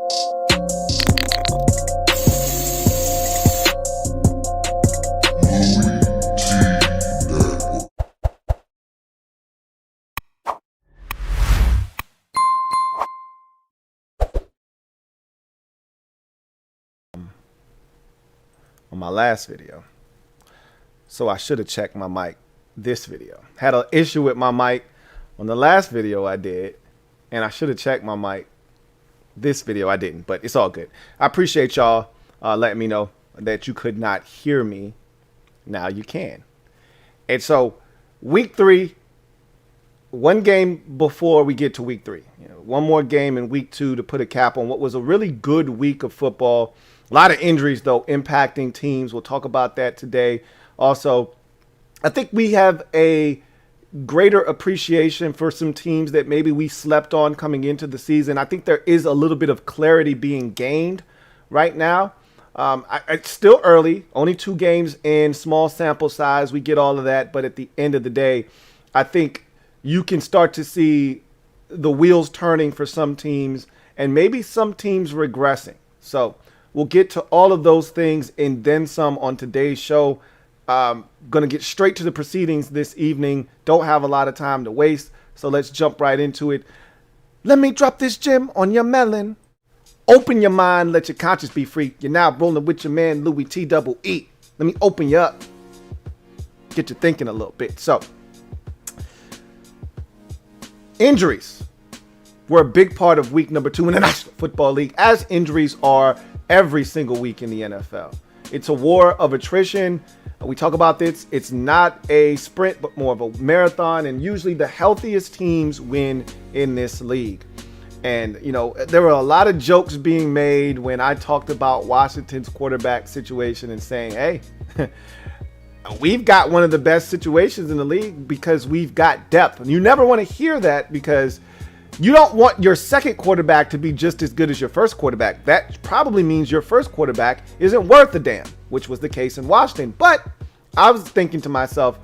On my last video, so I should have checked my mic this video. Had an issue with my mic on the last video I did, and I should have checked my mic this video. I didn't, but it's all good. I appreciate y'all letting me know that you could not hear me. Now you can. And so week 3, one game before we get to week 3, one more game in week 2 to put a cap on what was a really good week of football. A lot of injuries, though, impacting teams. We'll talk about that today. Also, I think we have a greater appreciation for some teams that maybe we slept on coming into the season. I think there is a little bit of clarity being gained right now. It's still early, only 2 games in, small sample size. We get all of that. But at the end of the day, I think you can start to see the wheels turning for some teams and maybe some teams regressing. So we'll get to all of those things and then some on today's show. Going to get straight to the proceedings this evening. Don't have a lot of time to waste, so let's jump right into it. Let me drop this gem on your melon. Open your mind, let your conscience be free. You're now rolling with your man, Louie T-double-E. Let me open you up. Get you thinking a little bit. So, injuries were a big part of week number 2 in the National Football League, as injuries are every single week in the NFL. It's a war of attrition. We talk about this. It's not a sprint, but more of a marathon. And usually the healthiest teams win in this league. And, there were a lot of jokes being made when I talked about Washington's quarterback situation and saying, hey, we've got one of the best situations in the league because we've got depth. And you never want to hear that because you don't want your second quarterback to be just as good as your first quarterback. That probably means your first quarterback isn't worth a damn, which was the case in Washington. But I was thinking to myself,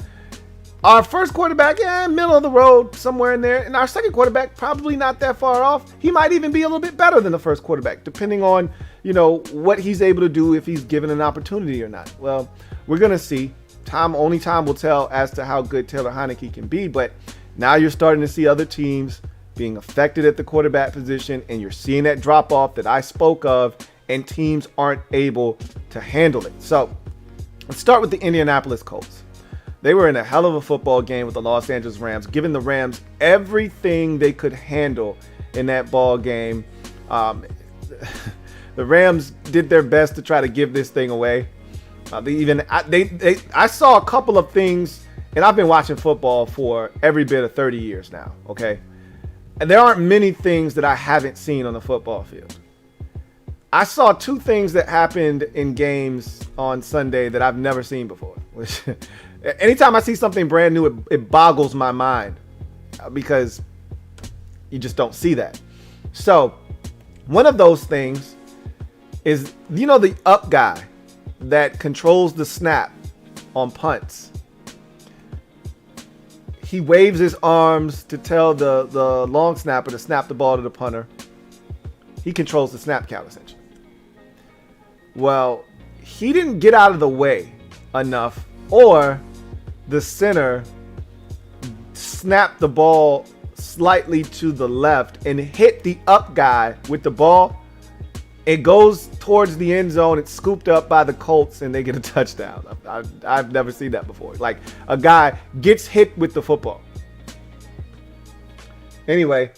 our first quarterback, middle of the road, somewhere in there. And our second quarterback, probably not that far off. He might even be a little bit better than the first quarterback, depending on, what he's able to do if he's given an opportunity or not. Well, we're going to see. Only time will tell as to how good Taylor Heinicke can be. But now you're starting to see other teams being affected at the quarterback position, and you're seeing that drop off that I spoke of, and teams aren't able to handle it. So let's start with the Indianapolis Colts. They were in a hell of a football game with the Los Angeles Rams, giving the Rams everything they could handle in that ball game. The Rams did their best to try to give this thing away. I saw a couple of things, and I've been watching football for every bit of 30 years now, okay? And there aren't many things that I haven't seen on the football field. I saw 2 things that happened in games on Sunday that I've never seen before. Which, anytime I see something brand new, it boggles my mind because you just don't see that. So one of those things is, the up guy that controls the snap on punts. He waves his arms to tell the long snapper to snap the ball to the punter. He controls the snap count, essentially. Well, he didn't get out of the way enough, or the center snapped the ball slightly to the left and hit the up guy with the ball. It goes towards the end zone. It's scooped up by the Colts, and they get a touchdown. I've never seen that before. Like, a guy gets hit with the football. Anyway,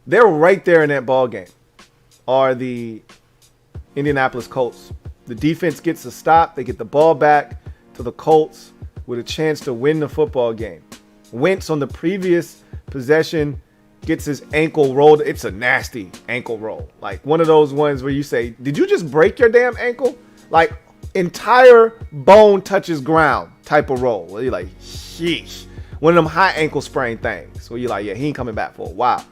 they're right there in that ball game are the Indianapolis Colts. The defense gets a stop. They get the ball back to the Colts with a chance to win the football game. Wentz on the previous possession gets his ankle rolled. It's a nasty ankle roll. Like one of those ones where you say, did you just break your damn ankle? Like entire bone touches ground type of roll. Where you're like, sheesh. One of them high ankle sprain things where you're like, yeah, he ain't coming back for a while.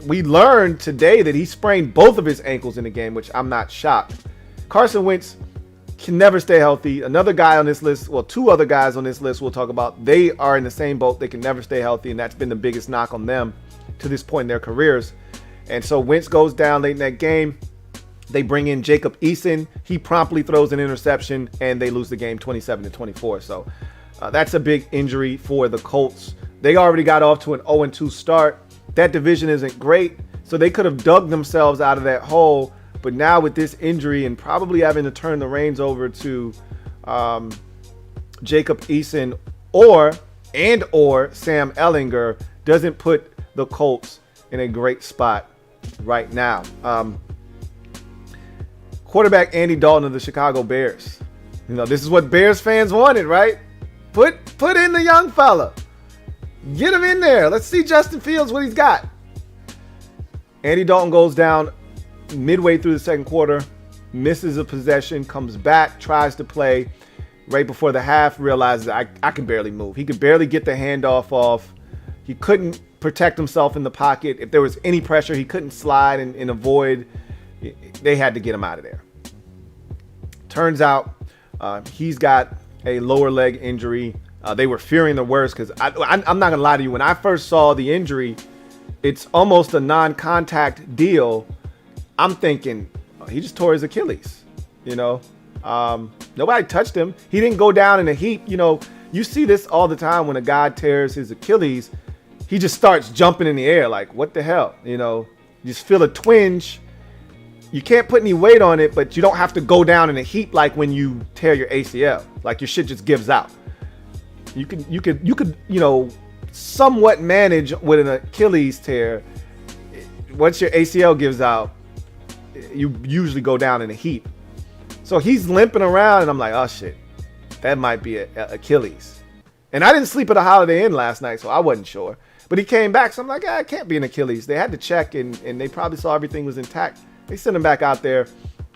We learned today that he sprained both of his ankles in the game, which I'm not shocked. Carson Wentz can never stay healthy. Another guy on this list, well, 2 other guys on this list we'll talk about, they are in the same boat. They can never stay healthy, and that's been the biggest knock on them to this point in their careers. And so Wentz goes down late in that game. They bring in Jacob Eason. He promptly throws an interception, and they lose the game 27-24. So that's a big injury for the Colts. They already got off to an 0-2 start. That division isn't great, so they could have dug themselves out of that hole. But now with this injury and probably having to turn the reins over to Jacob Eason or Sam Ehlinger doesn't put the Colts in a great spot right now. Quarterback Andy Dalton of the Chicago Bears. You know, this is what Bears fans wanted, right? Put in the young fella. Get him in there. Let's see Justin Fields, what he's got. Andy Dalton goes down midway through the second quarter, misses a possession, comes back, tries to play. Right before the half, realizes I can barely move. He could barely get the handoff off. He couldn't protect himself in the pocket. If there was any pressure, he couldn't slide and avoid. They had to get him out of there. Turns out he's got a lower leg injury. They were fearing the worst because I'm not going to lie to you. When I first saw the injury, it's almost a non-contact deal. I'm thinking, he just tore his Achilles, you know. Nobody touched him. He didn't go down in a heap. You know, you see this all the time when a guy tears his Achilles. He just starts jumping in the air like, what the hell? You know, you just feel a twinge. You can't put any weight on it, but you don't have to go down in a heap like when you tear your ACL. Like your shit just gives out. You could, you know, somewhat manage with an Achilles tear. Once your ACL gives out, you usually go down in a heap. So he's limping around, and I'm like, oh shit, that might be a Achilles. And I didn't sleep at a Holiday Inn last night, so I wasn't sure. But he came back, so I'm like, it can't be an Achilles. They had to check, and they probably saw everything was intact. They sent him back out there.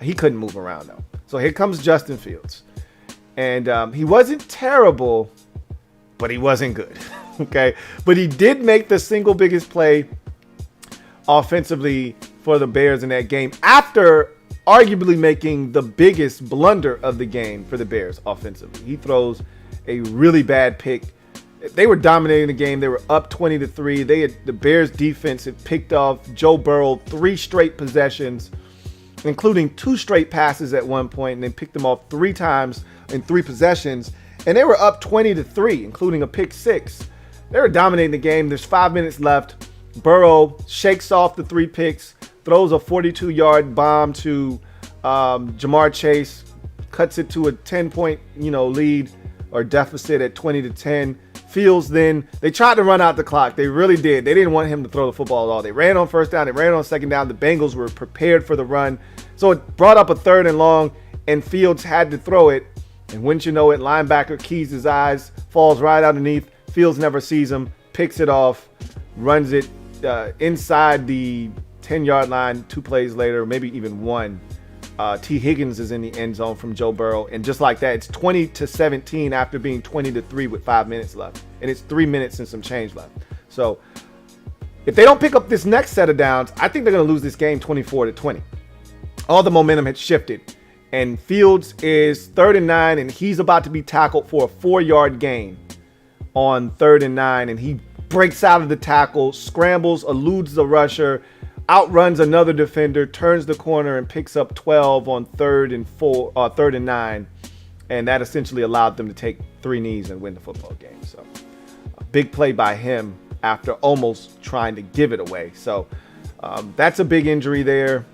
He couldn't move around, though. So here comes Justin Fields. And he wasn't terrible, but he wasn't good. Okay? But he did make the single biggest play offensively for the Bears in that game after arguably making the biggest blunder of the game for the Bears offensively. He throws a really bad pick. They were dominating the game. They were up 20-3. The Bears defense had picked off Joe Burrow 3 straight possessions, including 2 straight passes at one point, and then picked them off 3 times in 3 possessions. And they were up 20-3, including a pick 6. They were dominating the game. There's 5 minutes left. Burrow shakes off the 3 picks, throws a 42-yard bomb to Jamar Chase, cuts it to a 10-point, lead or deficit at 20-10. Fields then, they tried to run out the clock. They really did. They didn't want him to throw the football at all. They ran on first down. They ran on second down. The Bengals were prepared for the run. So it brought up a 3rd and long, and Fields had to throw it. And wouldn't you know it, linebacker keys his eyes, falls right underneath. Fields never sees him, picks it off, runs it inside the 10-yard line 2 plays later, maybe even 1. T. Higgins is in the end zone from Joe Burrow. And just like that, it's 20-17 after being 20-3 with 5 minutes left. And it's 3 minutes and some change left. So if they don't pick up this next set of downs, I think they're going to lose this game 24-20. All the momentum had shifted. And Fields is 3rd and 9, and he's about to be tackled for a 4-yard gain on 3rd and 9. And he breaks out of the tackle, scrambles, eludes the rusher, outruns another defender, turns the corner, and picks up 12 on 3rd and 9. And that essentially allowed them to take 3 knees and win the football game. So a big play by him after almost trying to give it away. So that's a big injury there.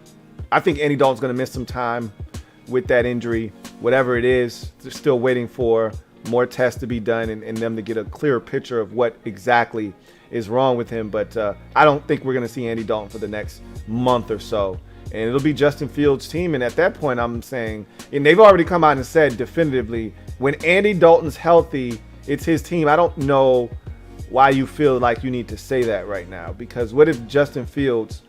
I think Andy Dalton's going to miss some time with that injury. Whatever it is, they're still waiting for more tests to be done and them to get a clearer picture of what exactly is wrong with him. But I don't think we're going to see Andy Dalton for the next month or so. And it'll be Justin Fields' team. And at that point, I'm saying, and they've already come out and said definitively, when Andy Dalton's healthy, it's his team. I don't know why you feel like you need to say that right now. Because what if Justin Fields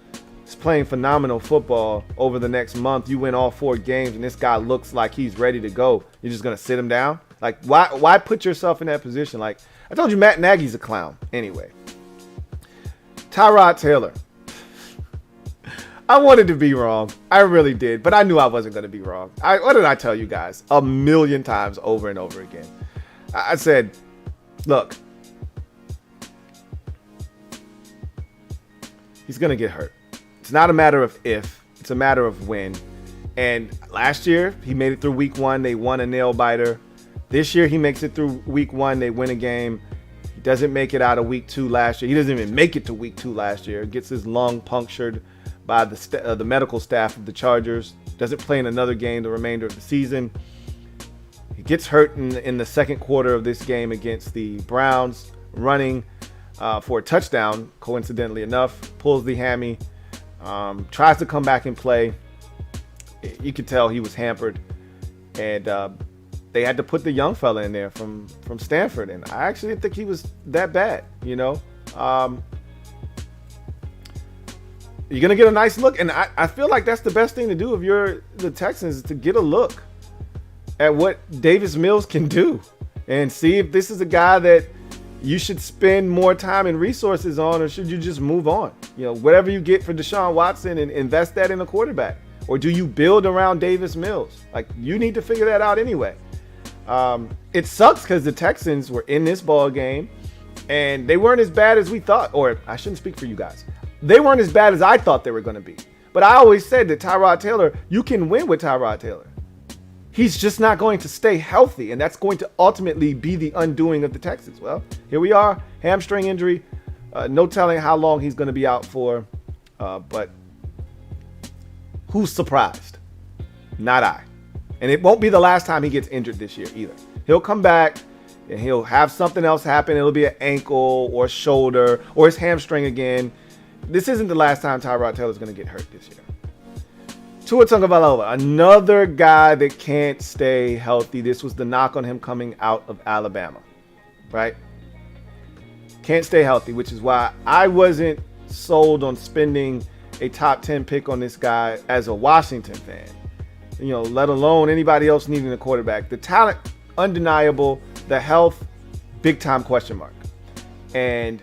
is playing phenomenal football over the next month? You win all 4 games, and this guy looks like he's ready to go. You're just going to sit him down? Like, why put yourself in that position? Like, I told you Matt Nagy's a clown. Anyway. Tyrod Taylor. I wanted to be wrong. I really did. But I knew I wasn't going to be wrong. What did I tell you guys? A million times over and over again. I said, look. He's going to get hurt. It's not a matter of if, it's a matter of when. And last year, he made it through week 1. They won a nail biter. This year, he makes it through week 1. They win a game. He doesn't make it out of week 2 last year. He doesn't even make it to week 2 last year. Gets his lung punctured by the medical staff of the Chargers. Doesn't play in another game the remainder of the season. He gets hurt in the second quarter of this game against the Browns, running for a touchdown, coincidentally enough. Pulls the hammy. Tries to come back and play. You could tell he was hampered. And they had to put the young fella in there from Stanford. And I actually didn't think he was that bad, you know. You're going to get a nice look. And I feel like that's the best thing to do if you're the Texans, is to get a look at what Davis Mills can do and see if this is a guy that you should spend more time and resources on, or should you just move on? You know, whatever you get for Deshaun Watson, and invest that in a quarterback. Or do you build around Davis Mills? Like, you need to figure that out anyway. It sucks because the Texans were in this ball game and they weren't as bad as we thought. Or I shouldn't speak for you guys. They weren't as bad as I thought they were going to be. But I always said that Tyrod Taylor, you can win with Tyrod Taylor. He's just not going to stay healthy, and that's going to ultimately be the undoing of the Texans. Well, here we are, hamstring injury. No telling how long he's going to be out for, but who's surprised? Not I. And it won't be the last time he gets injured this year either. He'll come back, and he'll have something else happen. It'll be an ankle or shoulder or his hamstring again. This isn't the last time Tyrod Taylor's going to get hurt this year. Tua Tagovailoa, another guy that can't stay healthy. This was the knock on him coming out of Alabama, right? Can't stay healthy, which is why I wasn't sold on spending a top 10 pick on this guy as a Washington fan. You know, let alone anybody else needing a quarterback. The talent, undeniable. The health, big time question mark. And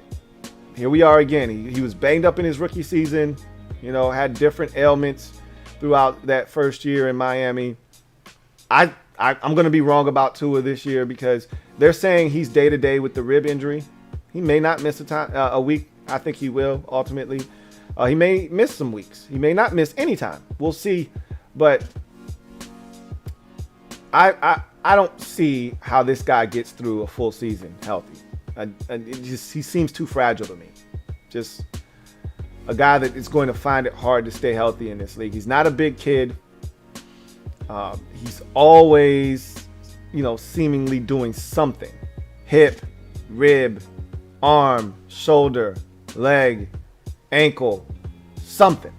here we are again. He was banged up in his rookie season, you know, had different ailments throughout that first year in Miami. I'm going to be wrong about Tua this year because they're saying he's day-to-day with the rib injury. He may not miss a week. I think he will ultimately. He may miss some weeks. He may not miss any time. We'll see. But I don't see how this guy gets through a full season healthy. He seems too fragile to me. Just a guy that is going to find it hard to stay healthy in this league. He's not a big kid. He's always, you know, seemingly doing something. Hip, rib, arm, shoulder, leg, ankle, something.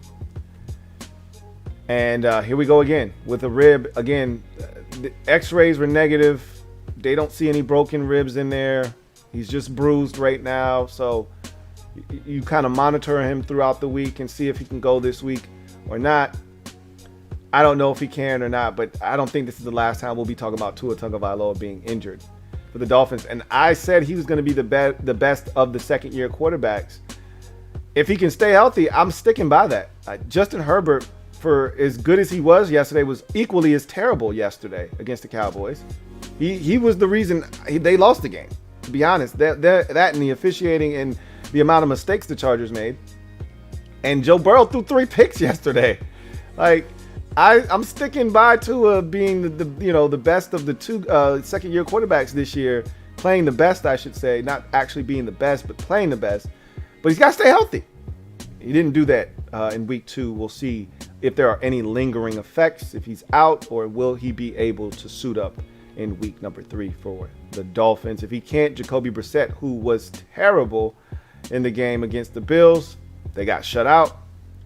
And here we go again with a rib. Again, the x-rays were negative. They don't see any broken ribs in there. He's just bruised right now. So you kind of monitor him throughout the week and see if he can go this week or not. I don't know if he can or not, but I don't think this is the last time we'll be talking about Tua Tagovailoa being injured for the Dolphins. And I said he was going to be the best of the second-year quarterbacks. If he can stay healthy, I'm sticking by that. Justin Herbert, for as good as he was yesterday, was equally as terrible yesterday against the Cowboys. He was the reason they lost the game, to be honest. That and the officiating and the amount of mistakes the Chargers made. And Joe Burrow threw 3 picks yesterday. Like, I'm sticking by Tua being the best of the 2 second-year quarterbacks this year, playing the best, I should say, not actually being the best, but playing the best. But he's got to stay healthy. He didn't do that in week 2. We'll see if there are any lingering effects, if he's out, or will he be able to suit up in week number 3 for the Dolphins. If he can't, Jacoby Brissett, who was terrible in the game against the Bills, they got shut out,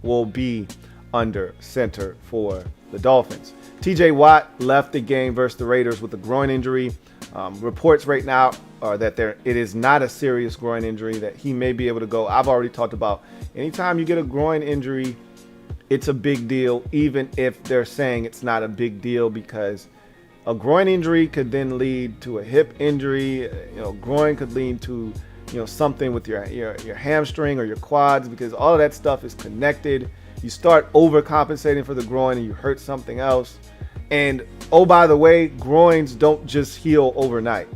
will be under center for the Dolphins. TJ Watt left the game versus the Raiders with a groin injury. Reports right now are that it is not a serious groin injury, that he may be able to go. I've already talked about anytime you get a groin injury, it's a big deal, even if they're saying it's not a big deal, because a groin injury could then lead to a hip injury. Groin could lead to something with your hamstring or your quads, because all of that stuff is connected. You start overcompensating for the groin and you hurt something else. And oh, by the way, groins don't just heal overnight.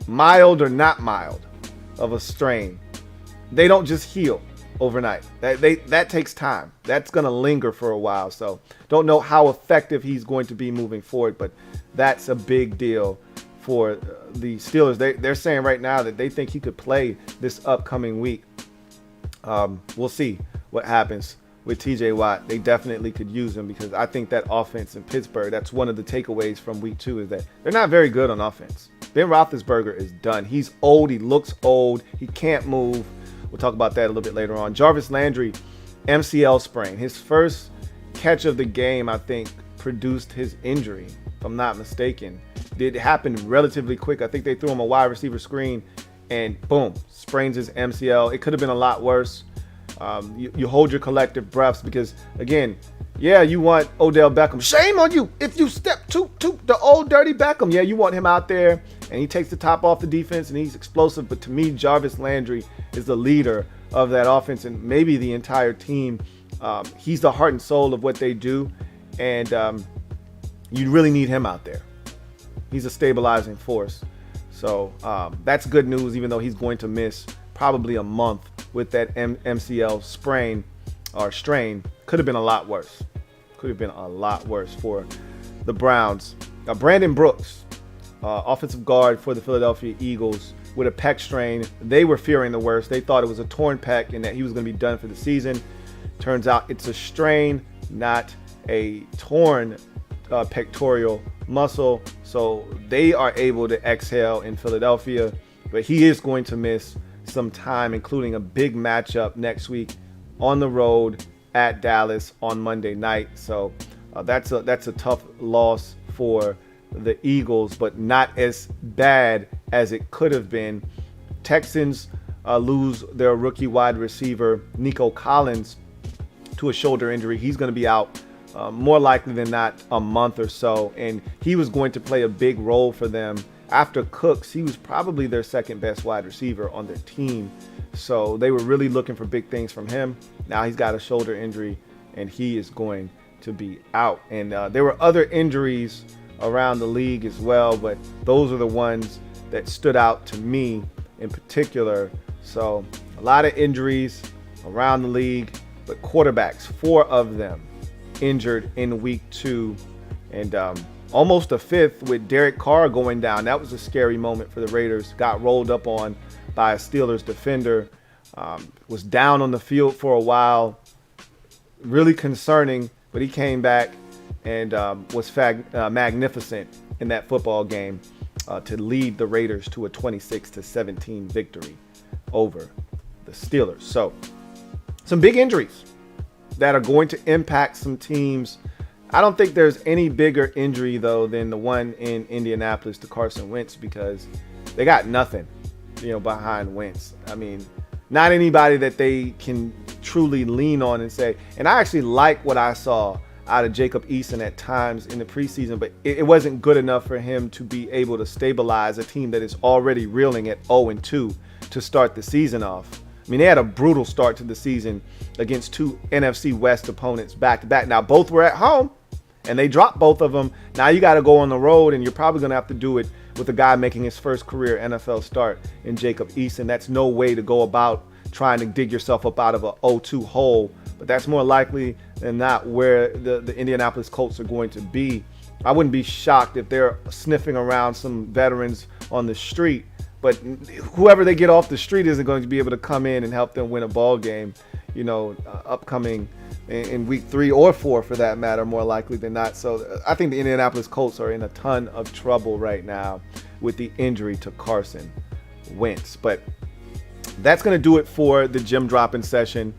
Mild or not mild of a strain, they don't just heal. overnight. That takes time. That's going to linger for a while. So don't know how effective he's going to be moving forward, but that's a big deal for the Steelers. They're saying right now that they think he could play this upcoming week. We'll see what happens with TJ Watt. They definitely could use him because I think that offense in Pittsburgh, that's one of the takeaways from week 2 is that they're not very good on offense. Ben Roethlisberger is done. He's old. He looks old. He can't move. We'll talk about that a little bit later on. Jarvis Landry, MCL sprain. His first catch of the game, I think, produced his injury, if I'm not mistaken. It happened relatively quick. I think they threw him a wide receiver screen and boom, sprains his MCL. It could have been a lot worse. You hold your collective breaths because, again, yeah, you want Odell Beckham. Shame on you if you step to the old dirty Beckham. Yeah, you want him out there, and he takes the top off the defense, and he's explosive. But to me, Jarvis Landry is the leader of that offense and maybe the entire team. He's the heart and soul of what they do, and you really need him out there. He's a stabilizing force. So that's good news, even though he's going to miss probably a month with that MCL sprain or strain. Could have been a lot worse. Could have been a lot worse for the Browns. Brandon Brooks, offensive guard for the Philadelphia Eagles, with a pec strain. They were fearing the worst. They thought it was a torn pec and that he was going to be done for the season. Turns out it's a strain, not a torn pectoral muscle. So they are able to exhale in Philadelphia, but he is going to miss some time, including a big matchup next week on the road at Dallas on Monday night. So that's a tough loss for the Eagles, but not as bad as it could have been. Texans lose their rookie wide receiver Nico Collins to a shoulder injury. He's going to be out more likely than not a month or so, and he was going to play a big role for them. After Cooks, he was probably their second best wide receiver on their team. So they were really looking for big things from him. Now he's got a shoulder injury and he is going to be out. And there were other injuries around the league as well, but those are the ones that stood out to me in particular. So a lot of injuries around the league, but quarterbacks, 4 of them injured in week 2. And almost a 5th with Derek Carr going down. That was a scary moment for the Raiders. Got rolled up on by a Steelers defender. Was down on the field for a while. Really concerning, but he came back and was magnificent in that football game to lead the Raiders to a 26-17 victory over the Steelers. So some big injuries that are going to impact some teams. I don't think there's any bigger injury, though, than the one in Indianapolis to Carson Wentz, because they got nothing, behind Wentz. I mean, not anybody that they can truly lean on and say. And I actually like what I saw out of Jacob Eason at times in the preseason, but it wasn't good enough for him to be able to stabilize a team that is already reeling at 0-2 to start the season off. I mean, they had a brutal start to the season against 2 NFC West opponents back-to-back. Now, both were at home, and they dropped both of them. Now you got to go on the road, and you're probably going to have to do it with a guy making his first career NFL start in Jacob Eason. That's no way to go about trying to dig yourself up out of a 0-2 hole, but that's more likely than not where the Indianapolis Colts are going to be. I wouldn't be shocked if they're sniffing around some veterans on the street, but whoever they get off the street isn't going to be able to come in and help them win a ball game, upcoming in week 3 or 4 for that matter, more likely than not. So I think the Indianapolis Colts are in a ton of trouble right now with the injury to Carson Wentz. But that's going to do it for the Gem Droppin Session.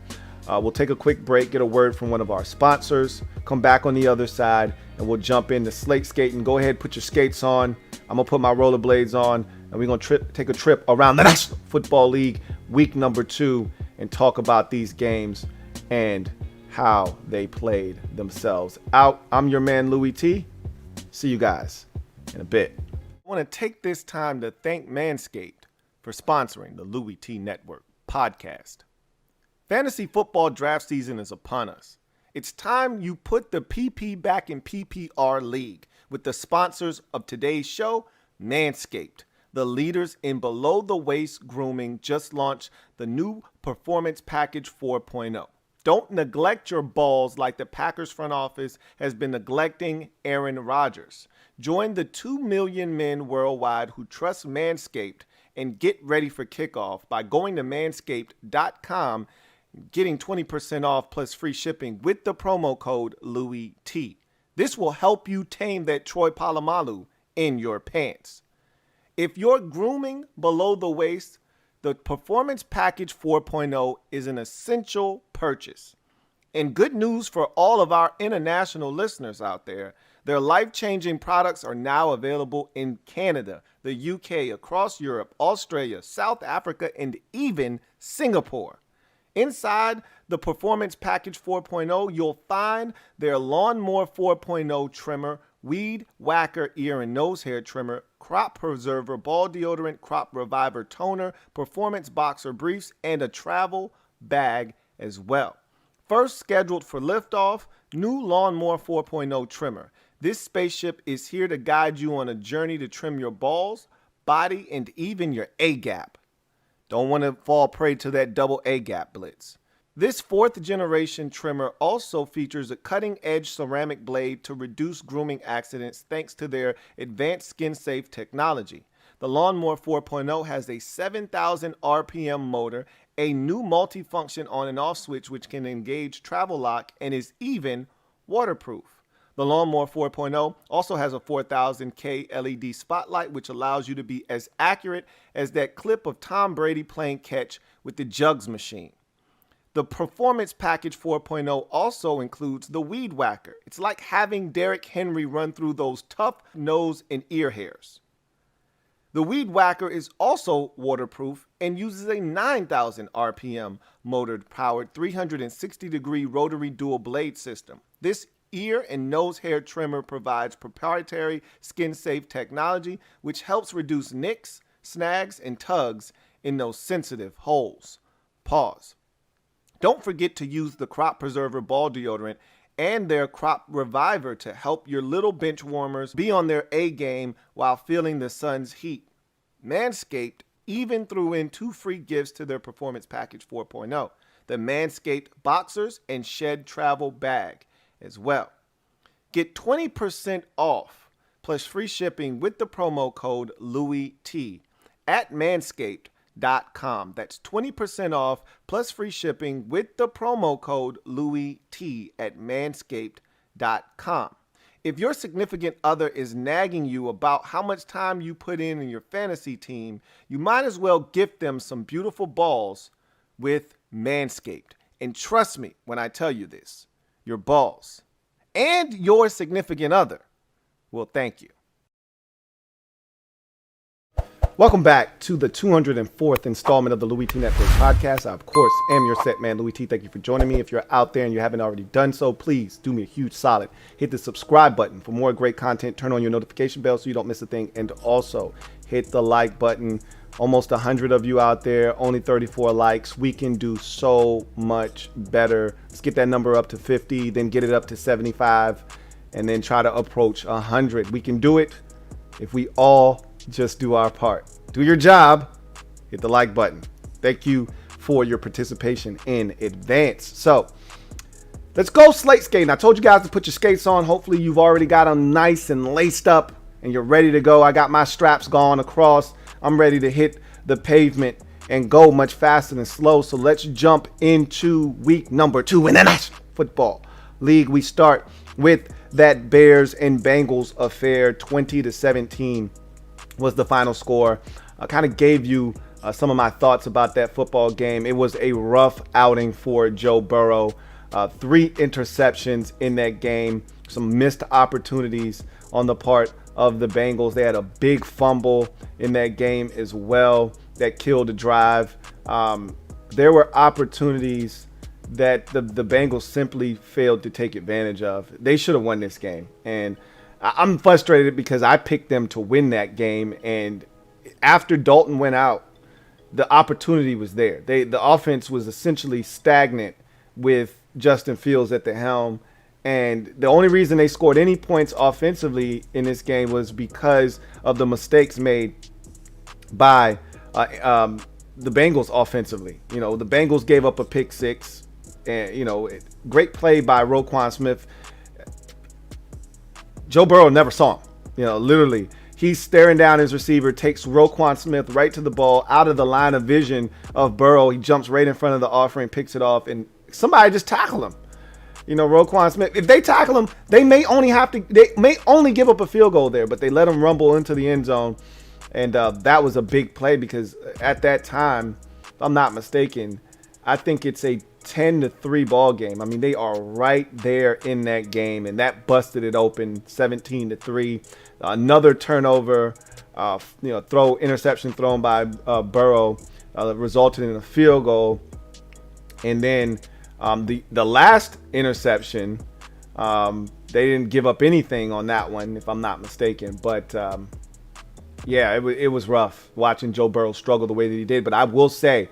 We'll take a quick break, get a word from one of our sponsors, come back on the other side, and we'll jump into Slate Skatin. Go ahead, put your skates on. I'm going to put my rollerblades on, and we're going to take a trip around the National Football League week number 2 and talk about these games and how they played themselves out. I'm your man, Louie T. See you guys in a bit. I want to take this time to thank Manscaped for sponsoring the Louie T Network podcast. Fantasy football draft season is upon us. It's time you put the PP back in PPR League with the sponsors of today's show, Manscaped. The leaders in below-the-waist grooming just launched the new Performance Package 4.0. Don't neglect your balls like the Packers front office has been neglecting Aaron Rodgers. Join the 2 million men worldwide who trust Manscaped and get ready for kickoff by going to manscaped.com, getting 20% off plus free shipping with the promo code LouieT. This will help you tame that Troy Polamalu in your pants. If you're grooming below the waist, the Performance Package 4.0 is an essential purchase. And good news for all of our international listeners out there, their life-changing products are now available in Canada, the UK, across Europe, Australia, South Africa, and even Singapore. Inside the Performance Package 4.0, you'll find their Lawnmower 4.0 trimmer, Weed Whacker ear and nose hair trimmer, crop preserver, ball deodorant, crop reviver toner, performance boxer briefs, and a travel bag as well. First scheduled for liftoff, new Lawnmower 4.0 trimmer. This spaceship is here to guide you on a journey to trim your balls, body, and even your A-gap. Don't want to fall prey to that double A-gap blitz. This 4th generation trimmer also features a cutting-edge ceramic blade to reduce grooming accidents thanks to their advanced skin-safe technology. The Lawnmower 4.0 has a 7,000 RPM motor, a new multifunction on and off switch which can engage travel lock and is even waterproof. The Lawnmower 4.0 also has a 4000K LED spotlight which allows you to be as accurate as that clip of Tom Brady playing catch with the jugs machine. The Performance Package 4.0 also includes the Weed Whacker. It's like having Derrick Henry run through those tough nose and ear hairs. The Weed Whacker is also waterproof and uses a 9,000 RPM motor-powered 360-degree rotary dual blade system. This ear and nose hair trimmer provides proprietary skin-safe technology which helps reduce nicks, snags, and tugs in those sensitive holes. Pause. Don't forget to use the Crop Preserver ball deodorant and their Crop Reviver to help your little bench warmers be on their A game while feeling the sun's heat. Manscaped even threw in 2 free gifts to their Performance Package 4.0, the Manscaped Boxers and Shed Travel Bag as well. Get 20% off plus free shipping with the promo code LouieT at Manscaped.com. That's 20% off plus free shipping with the promo code LouieT at Manscaped.com. If your significant other is nagging you about how much time you put in your fantasy team, you might as well gift them some beautiful balls with Manscaped. And trust me when I tell you this, your balls and your significant other will thank you. Welcome back to the 204th installment of the Louie T Network podcast. I, of course, am your set man, Louie T. Thank you for joining me. If you're out there and you haven't already done so, please do me a huge solid. Hit the subscribe button for more great content. Turn on your notification bell so you don't miss a thing. And also hit the like button. Almost 100 of you out there, only 34 likes. We can do so much better. Let's get that number up to 50, then get it up to 75, and then try to approach 100. We can do it if we all just do our part. Do your job, hit the like button. Thank you for your participation in advance. So let's go slate skating. I told you guys to put your skates on. Hopefully you've already got them nice and laced up and you're ready to go. I got my straps gone across. I'm ready to hit the pavement and go much faster than slow. So let's jump into week number 2 in the National Football League. We start with that Bears and Bengals affair. 20-17 was the final score. I kind of gave you some of my thoughts about that football game. It was a rough outing for Joe Burrow. 3 interceptions in that game. Some missed opportunities on the part of the Bengals. They had a big fumble in that game as well that killed the drive. There were opportunities that the Bengals simply failed to take advantage of. They should have won this game. And I'm frustrated because I picked them to win that game, and after Dalton went out, the opportunity was there. The offense was essentially stagnant with Justin Fields at the helm, and the only reason they scored any points offensively in this game was because of the mistakes made by the Bengals offensively. The Bengals gave up a pick six, and great play by Roquan Smith. Joe Burrow never saw him. Literally, he's staring down his receiver, takes Roquan Smith right to the ball, out of the line of vision of Burrow. He jumps right in front of the offering, picks it off, and somebody just tackle him. Roquan Smith, if they tackle him, they may only give up a field goal there, but they let him rumble into the end zone. And that was a big play because at that time, if I'm not mistaken, I think it's a 10-3 ball game. I mean, they are right there in that game, and that busted it open 17-3. Another turnover, interception thrown by Burrow resulted in a field goal. And then the last interception, they didn't give up anything on that one, if I'm not mistaken. But it was rough watching Joe Burrow struggle the way that he did. But I will say,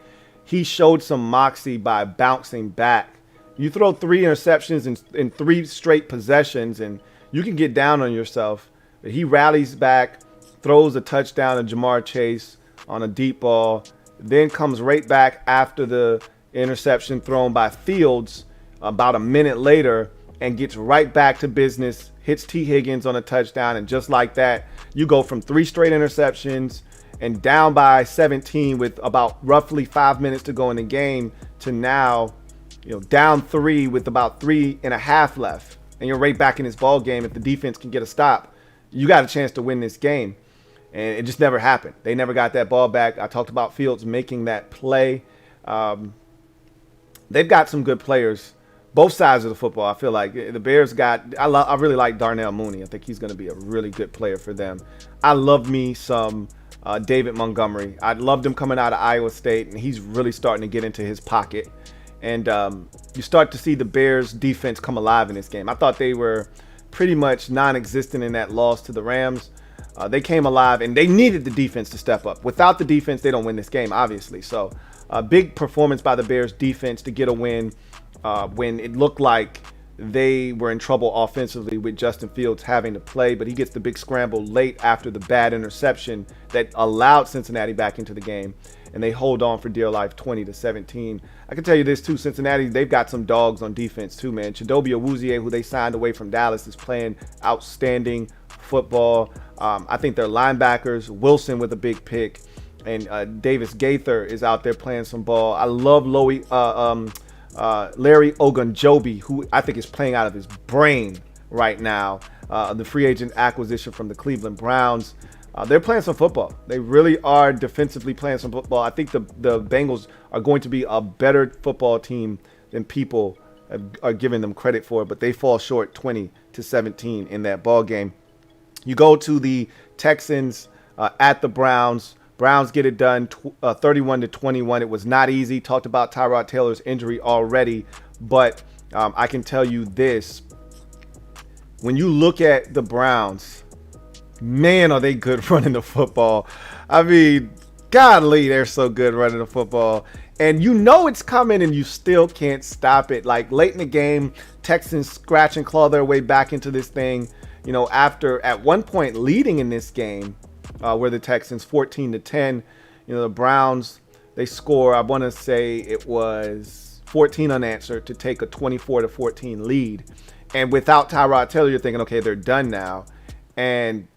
he showed some moxie by bouncing back. You throw 3 interceptions in 3 straight possessions, and you can get down on yourself. But he rallies back, throws a touchdown to Jamar Chase on a deep ball, then comes right back after the interception thrown by Fields about a minute later and gets right back to business, hits T. Higgins on a touchdown, and just like that, you go from 3 straight interceptions and down by 17 with about roughly 5 minutes to go in the game to now, down 3 with about 3.5 left, and you're right back in this ball game. If the defense can get a stop, you got a chance to win this game. And it just never happened. They never got that ball back. I talked about Fields making that play. They've got some good players, both sides of the football. I feel like the Bears I really like Darnell Mooney. I think he's going to be a really good player for them. I love me some David Montgomery. I loved him coming out of Iowa State, and he's really starting to get into his pocket. And you start to see the Bears defense come alive in this game. I thought they were pretty much non-existent in that loss to the Rams. They came alive, and they needed the defense to step up. Without the defense, they don't win this game, obviously. So a big performance by the Bears defense to get a win when it looked like they were in trouble offensively with Justin Fields having to play. But he gets the big scramble late after the bad interception that allowed Cincinnati back into the game. And they hold on for dear life 20-17. I can tell you this, too. Cincinnati, they've got some dogs on defense, too, man. Chidobe Awuzie, who they signed away from Dallas, is playing outstanding football. I think their linebackers, Wilson with a big pick, and Davis Gaither is out there playing some ball. I love Larry Ogunjobi, who I think is playing out of his brain right now. The free agent acquisition from the Cleveland Browns. They're playing some football. They really are defensively playing some football. I think the Bengals are going to be a better football team than people are giving them credit for, but they fall short 20-17 in that ball game. You go to the Texans at the Browns. Browns get it done 31-21. It was not easy. Talked about Tyrod Taylor's injury already, but I can tell you this. When you look at the Browns, man, are they good running the football. I mean, godly, they're so good running the football. And you know it's coming, and you still can't stop it. Like, late in the game, Texans scratch and claw their way back into this thing. After at one point leading in this game, where the Texans 14-10, the Browns, they score, I want to say it was 14 unanswered to take a 24-14 lead. And without Tyrod Taylor, you're thinking, okay, they're done now. And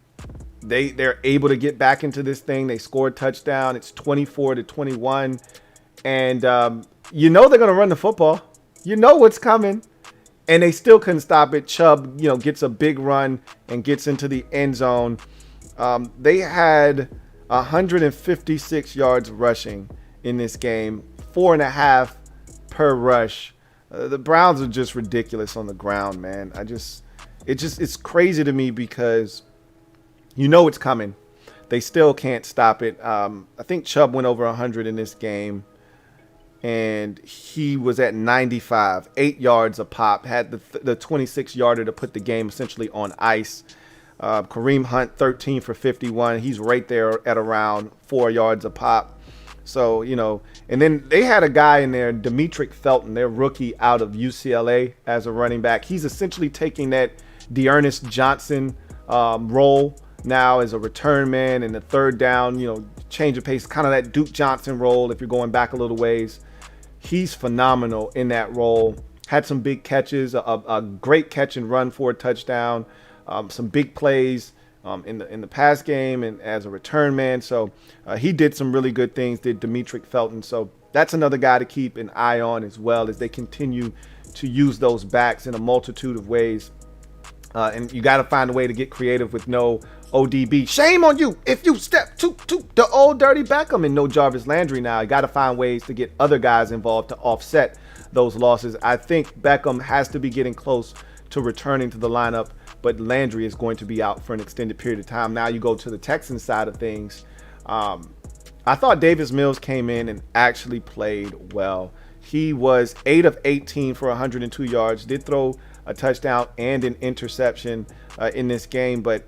they're able to get back into this thing. They scored a touchdown. It's 24-21. And they're going to run the football. You know what's coming. And they still couldn't stop it. Chubb, gets a big run and gets into the end zone. They had 156 yards rushing in this game, 4.5 per rush. The Browns are just ridiculous on the ground, man. It's crazy to me because it's coming. They still can't stop it. I think Chubb went over 100 in this game, and he was at 95, 8 yards a pop, had the 26-yarder to put the game essentially on ice. Kareem Hunt, 13 for 51. He's right there at around 4 yards a pop. So, and then they had a guy in there, Demetric Felton, their rookie out of UCLA as a running back. He's essentially taking that Dearness Johnson role now as a return man in the third down, change of pace, kind of that Duke Johnson role if you're going back a little ways. He's phenomenal in that role. Had some big catches, a great catch and run for a touchdown, some big plays in the pass game and as a return man. So he did some really good things, did Demetric Felton. So that's another guy to keep an eye on as well as they continue to use those backs in a multitude of ways. And you got to find a way to get creative with no ODB. Shame on you if you step to the old dirty Beckham and no Jarvis Landry now. You got to find ways to get other guys involved to offset those losses. I think Beckham has to be getting close to returning to the lineup, but Landry is going to be out for an extended period of time. Now you go to the Texans side of things. I thought Davis Mills came in and actually played well. He was 8 of 18 for 102 yards, did throw a touchdown and an interception in this game. But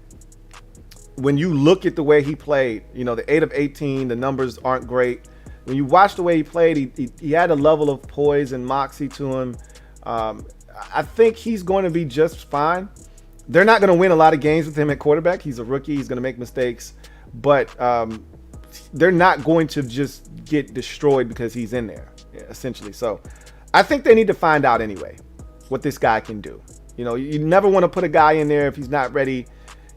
when you look at the way he played, the 8 of 18, the numbers aren't great. When you watch the way he played, he had a level of poise and moxie to him. I think he's going to be just fine. They're not going to win a lot of games with him at quarterback. He's a rookie. He's going to make mistakes. But they're not going to just get destroyed because he's in there, essentially. So I think they need to find out anyway what this guy can do. You never want to put a guy in there if he's not ready.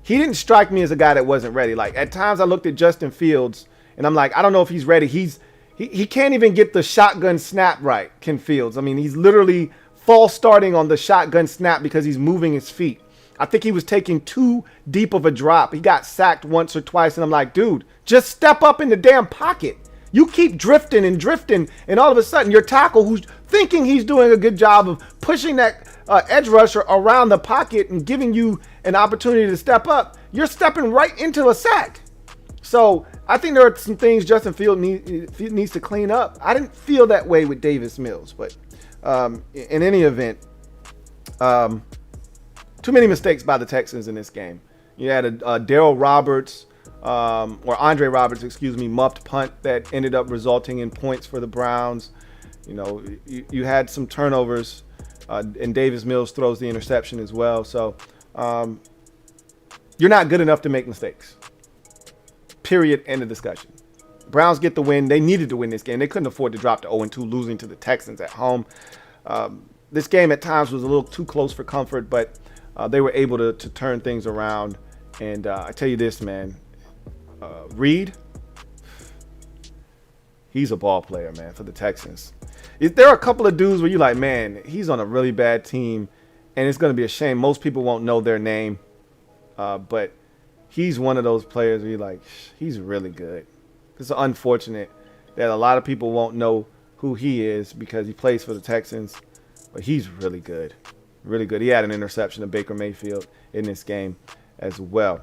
He didn't strike me as a guy that wasn't ready. Like at times I looked at Justin Fields and I'm like, I don't know if he's ready. He can't even get the shotgun snap right, Ken Fields. I mean, he's literally false starting on the shotgun snap because he's moving his feet. I think he was taking too deep of a drop. He got sacked once or twice, and I'm like, dude, just step up in the damn pocket. You keep drifting, and all of a sudden your tackle, who's thinking he's doing a good job of pushing that edge rusher around the pocket and giving you an opportunity to step up, you're stepping right into a sack. So I think there are some things Justin Fields needs to clean up. I didn't feel that way with Davis Mills, but in any event, too many mistakes by the Texans in this game. You had a Darryl Roberts, or Andre Roberts, muffed punt that ended up resulting in points for the Browns. You had some turnovers, and Davis Mills throws the interception as well. So you're not good enough to make mistakes. Period. End of discussion. Browns get the win. They needed to win this game. They couldn't afford to drop to 0-2, losing to the Texans at home. This game at times was a little too close for comfort, but they were able to turn things around. And I tell you this, man, Reed, he's a ball player, man, for the Texans. There are a couple of dudes where you're like, man, he's on a really bad team, and it's going to be a shame. Most people won't know their name, but he's one of those players where you're like, he's really good. It's unfortunate that a lot of people won't know who he is because he plays for the Texans, but he's really good. Really good. He had an interception to Baker Mayfield in this game as well.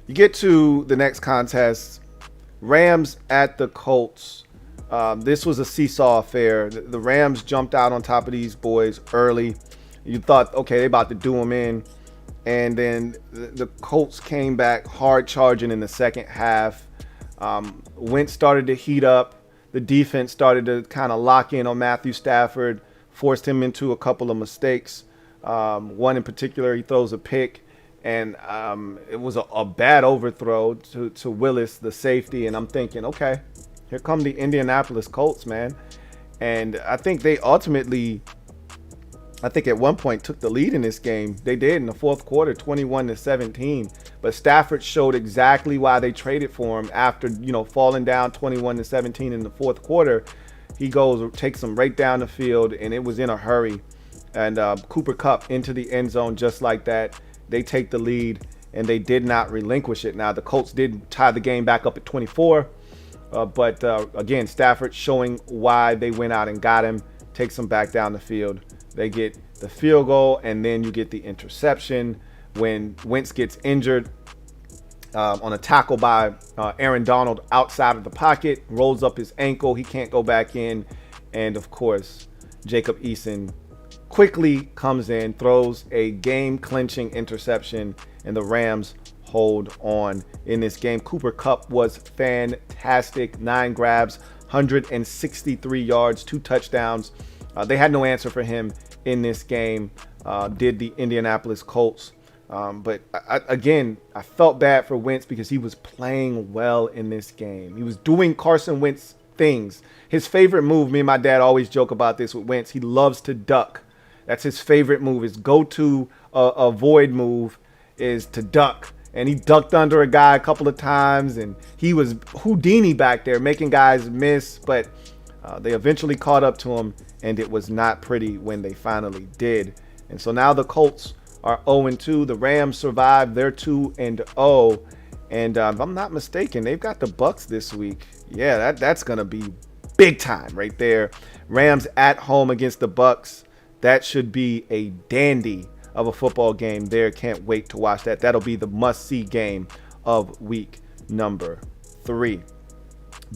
You get to the next contest, Rams at the Colts. This was a seesaw affair. The Rams jumped out on top of these boys early. You thought, okay, they about to do them in. And then the Colts came back hard charging in the second half. Wentz started to heat up. The defense started to kind of lock in on Matthew Stafford, forced him into a couple of mistakes. One in particular, he throws a pick, and it was a bad overthrow to Willis, the safety. And I'm thinking, okay, here come the Indianapolis Colts, man. And I think they ultimately, at one point took the lead in this game. They did in the fourth quarter, 21-17. But Stafford showed exactly why they traded for him after, falling down 21-17 in the fourth quarter. He takes them right down the field, and it was in a hurry. And Cooper Kupp into the end zone just like that. They take the lead, and they did not relinquish it. Now, the Colts did tie the game back up at 24. But again, Stafford showing why they went out and got him, takes them back down the field. They get the field goal, and then you get the interception when Wentz gets injured on a tackle by Aaron Donald outside of the pocket, rolls up his ankle. He can't go back in. And, of course, Jacob Eason quickly comes in, throws a game-clinching interception, and the Rams hold on in this game. Cooper Kupp was fantastic. 9 grabs, 163 yards, 2 touchdowns. They had no answer for him in this game, did the Indianapolis Colts. But again, I felt bad for Wentz because he was playing well in this game. He was doing Carson Wentz things. His favorite move, me and my dad always joke about this with Wentz, he loves to duck. That's his favorite move. His go-to avoid move is to duck. And he ducked under a guy a couple of times, and he was Houdini back there making guys miss. But they eventually caught up to him, and it was not pretty when they finally did. And so now the Colts are 0-2. The Rams survived. They're 2-0. And if I'm not mistaken, they've got the Bucs this week. Yeah, that's going to be big time right there. Rams at home against the Bucs. That should be a dandy of a football game there. Can't wait to watch that. That'll be the must-see game of week number 3.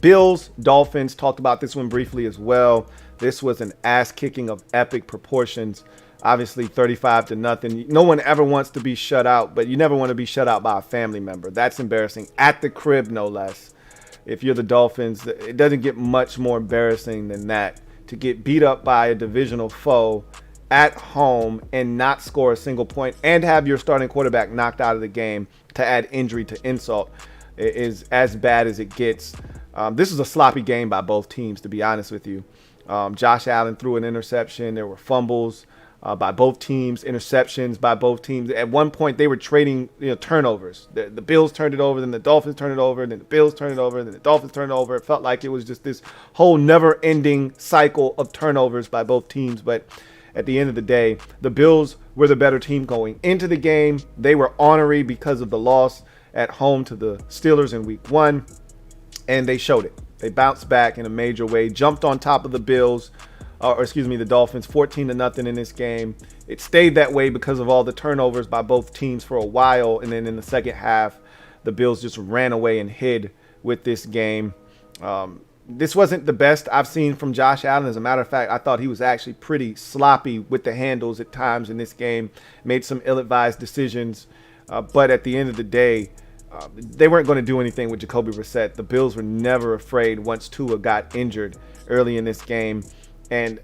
Bills, Dolphins, talked about this one briefly as well. This was an ass-kicking of epic proportions. Obviously 35-0. No one ever wants to be shut out, but you never want to be shut out by a family member. That's embarrassing. At the crib, no less. If you're the Dolphins, it doesn't get much more embarrassing than that. To get beat up by a divisional foe at home and not score a single point and have your starting quarterback knocked out of the game to add injury to insult is as bad as it gets. This was a sloppy game by both teams, to be honest with you. Josh Allen threw an interception. There were fumbles by both teams, interceptions by both teams. At one point, they were trading turnovers. The Bills turned it over, then the Dolphins turned it over, then the Bills turned it over, then the Dolphins turned it over. It felt like it was just this whole never-ending cycle of turnovers by both teams. But at the end of the day, the Bills were the better team going into the game. They were ornery because of the loss at home to the Steelers in week 1, and they showed it. They bounced back in a major way, jumped on top of the Bills, the Dolphins, 14-0 in this game. It stayed that way because of all the turnovers by both teams for a while, and then in the second half, the Bills just ran away and hid with this game. This wasn't the best I've seen from Josh Allen. As a matter of fact, I thought he was actually pretty sloppy with the handles at times in this game, made some ill-advised decisions. But at the end of the day, they weren't going to do anything with Jacoby Brissett. The Bills were never afraid once Tua got injured early in this game. And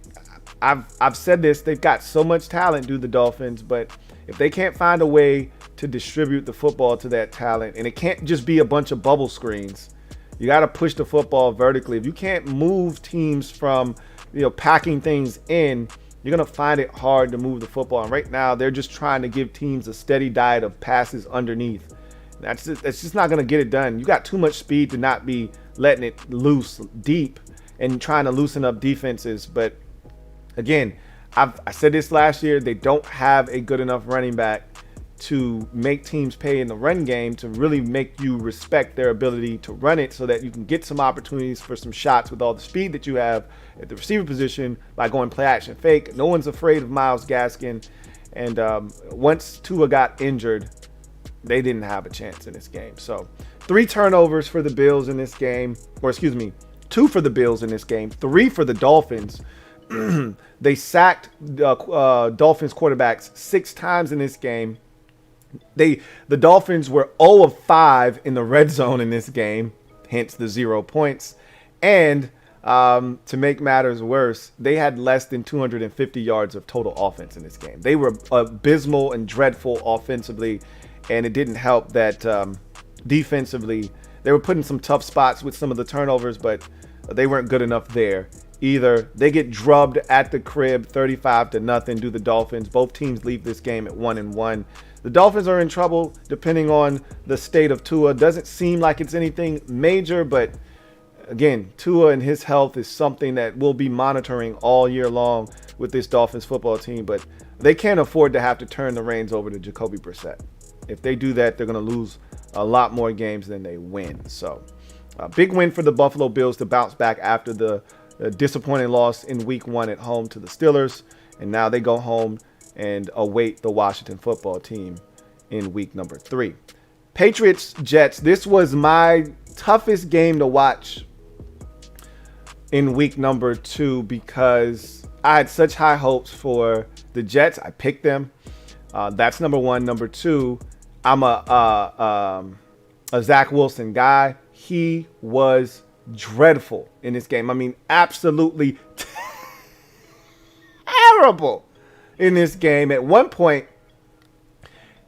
I've said this, they've got so much talent, do the Dolphins, but if they can't find a way to distribute the football to that talent, and it can't just be a bunch of bubble screens, you got to push the football vertically. If you can't move teams from, packing things in, you're going to find it hard to move the football. And right now, they're just trying to give teams a steady diet of passes underneath. That's just not going to get it done. You got too much speed to not be letting it loose deep and trying to loosen up defenses. But again, I said this last year, they don't have a good enough running back to make teams pay in the run game to really make you respect their ability to run it so that you can get some opportunities for some shots with all the speed that you have at the receiver position by going play action fake. No one's afraid of Myles Gaskin. And once Tua got injured, they didn't have a chance in this game. So 3 turnovers for the Bills in this game, 2 for the Bills in this game, 3 for the Dolphins. They sacked Dolphins quarterbacks 6 times in this game. The Dolphins were 0 of 5 in the red zone in this game, hence the 0 points. And to make matters worse, they had less than 250 yards of total offense in this game. They were abysmal and dreadful offensively, and it didn't help that defensively, they were put in some tough spots with some of the turnovers, but they weren't good enough there either. They get drubbed at the crib, 35-0, do the Dolphins. Both teams leave this game at 1-1. The Dolphins are in trouble depending on the state of Tua. Doesn't seem like it's anything major, but again, Tua and his health is something that we'll be monitoring all year long with this Dolphins football team, but they can't afford to have to turn the reins over to Jacoby Brissett. If they do that, they're going to lose a lot more games than they win. So a big win for the Buffalo Bills to bounce back after the disappointing loss in week 1 at home to the Steelers. And now they go home and await the Washington football team in week number 3. Patriots Jets. This was my toughest game to watch in week number 2 because I had such high hopes for the Jets. I picked them. That's number 1. Number 2, I'm a Zach Wilson guy. He was dreadful in this game. I mean, absolutely terrible in this game. At one point,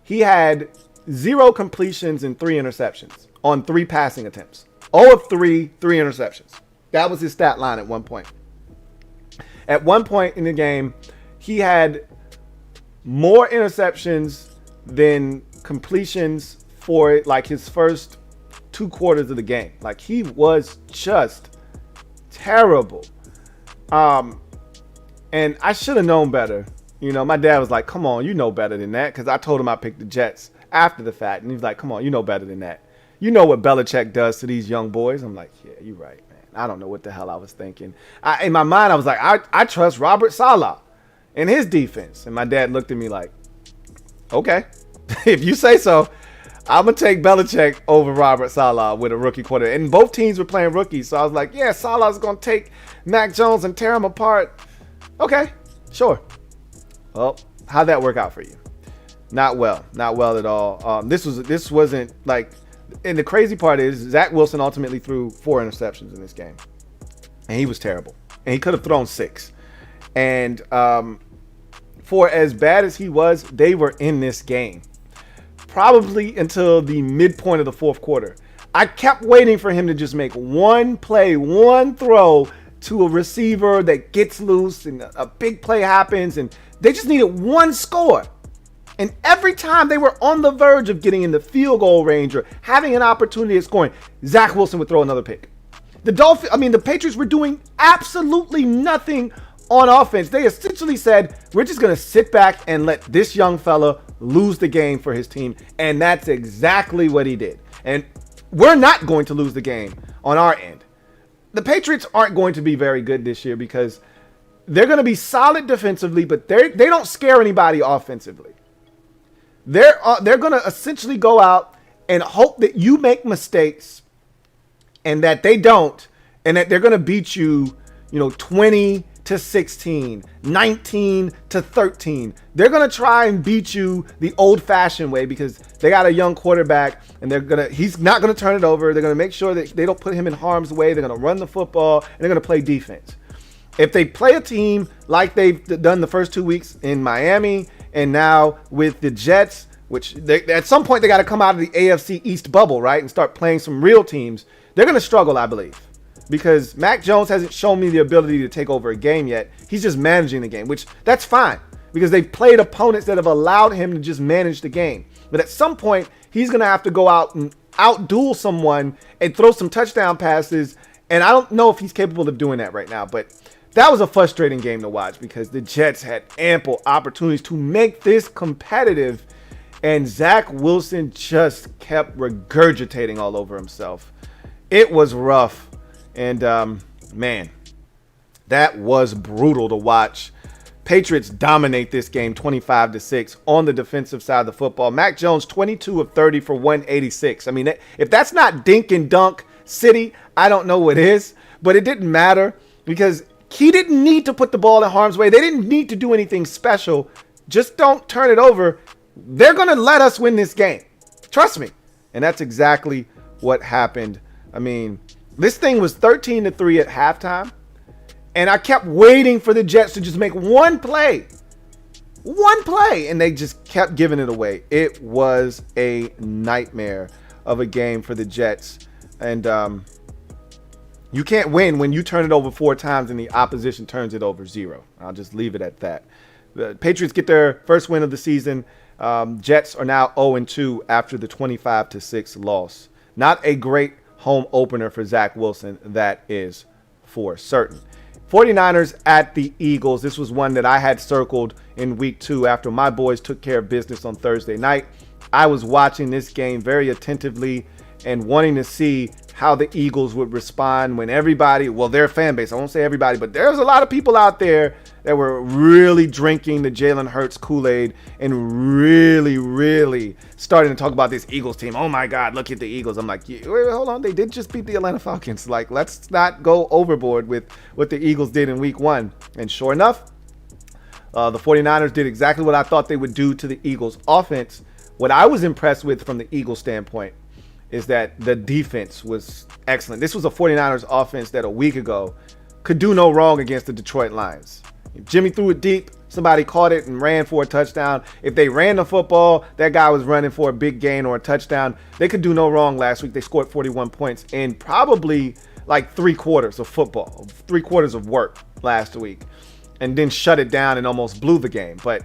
he had 0 completions and 3 interceptions on 3 passing attempts. 0 of 3 interceptions. That was his stat line at one point. At one point in the game, he had more interceptions than completions for like his first 2 quarters of the game. Like, he was just terrible. And I should have known better. You know, my dad was like, come on, you know better than that. Because I told him I picked the Jets after the fact. And he was like, come on, you know better than that. You know what Belichick does to these young boys. I'm like, yeah, you're right, man. I don't know what the hell I was thinking. In my mind, I was like, I trust Robert Saleh and his defense. And my dad looked at me like, okay, if you say so, I'm going to take Belichick over Robert Saleh with a rookie quarter. And both teams were playing rookies. So I was like, yeah, Saleh's going to take Mac Jones and tear him apart. Okay, sure. Well, how'd that work out for you? Not well at all. This wasn't like, and the crazy part is Zach Wilson ultimately threw 4 interceptions in this game, and he was terrible. And he could have thrown 6. And for as bad as he was, they were in this game probably until the midpoint of the 4th quarter. I kept waiting for him to just make one play, one throw to a receiver that gets loose, and a big play happens, and they just needed one score. And every time they were on the verge of getting in the field goal range or having an opportunity at scoring, Zach Wilson would throw another pick. The Patriots were doing absolutely nothing on offense. They essentially said, we're just going to sit back and let this young fella lose the game for his team. And that's exactly what he did. And we're not going to lose the game on our end. The Patriots aren't going to be very good this year because they're going to be solid defensively, but they don't scare anybody offensively. They're going to essentially go out and hope that you make mistakes and that they don't, and that they're going to beat you, 20-16, 19-13. They're going to try and beat you the old-fashioned way because they got a young quarterback, and he's not going to turn it over. They're going to make sure that they don't put him in harm's way. They're going to run the football, and they're going to play defense. If they play a team like they've done the first 2 weeks in Miami and now with the Jets, which at some point they got to come out of the AFC East bubble, right, and start playing some real teams, they're going to struggle, I believe, because Mac Jones hasn't shown me the ability to take over a game yet. He's just managing the game, which that's fine because they've played opponents that have allowed him to just manage the game. But at some point, he's going to have to go out and out-duel someone and throw some touchdown passes, and I don't know if he's capable of doing that right now, but that was a frustrating game to watch because the Jets had ample opportunities to make this competitive, and Zach Wilson just kept regurgitating all over himself. It was rough, and man, that was brutal to watch. Patriots dominate this game 25-6 on the defensive side of the football. Mac Jones, 22 of 30 for 186. I mean, if that's not dink and dunk city, I don't know what is, but it didn't matter because he didn't need to put the ball in harm's way. They didn't need to do anything special. Just don't turn it over. They're going to let us win this game. Trust me. And that's exactly what happened. I mean, this thing was 13-3 at halftime. And I kept waiting for the Jets to just make one play. One play. And they just kept giving it away. It was a nightmare of a game for the Jets. And you can't win when you turn it over 4 times and the opposition turns it over 0. I'll just leave it at that. The Patriots get their first win of the season. Jets are now 0-2 after the 25-6 loss. Not a great home opener for Zach Wilson, that is for certain. 49ers at the Eagles. This was one that I had circled in week 2 after my boys took care of business on Thursday night. I was watching this game very attentively and wanting to see how the Eagles would respond when everybody, well, their fan base, I won't say everybody, but there's a lot of people out there that were really drinking the Jalen Hurts Kool-Aid and really, really starting to talk about this Eagles team. Oh my God, look at the Eagles. I'm like, wait, hold on. They did just beat the Atlanta Falcons. Like, let's not go overboard with what the Eagles did in week 1. And sure enough, the 49ers did exactly what I thought they would do to the Eagles offense. What I was impressed with from the Eagles standpoint is that the defense was excellent. This was a 49ers offense that a week ago could do no wrong against the Detroit Lions. Jimmy threw it deep, somebody caught it and ran for a touchdown. If they ran the football, that guy was running for a big gain or a touchdown. They could do no wrong last week. They scored 41 points in probably like 3/4 of football, 3/4 of work last week, and then shut it down and almost blew the game. But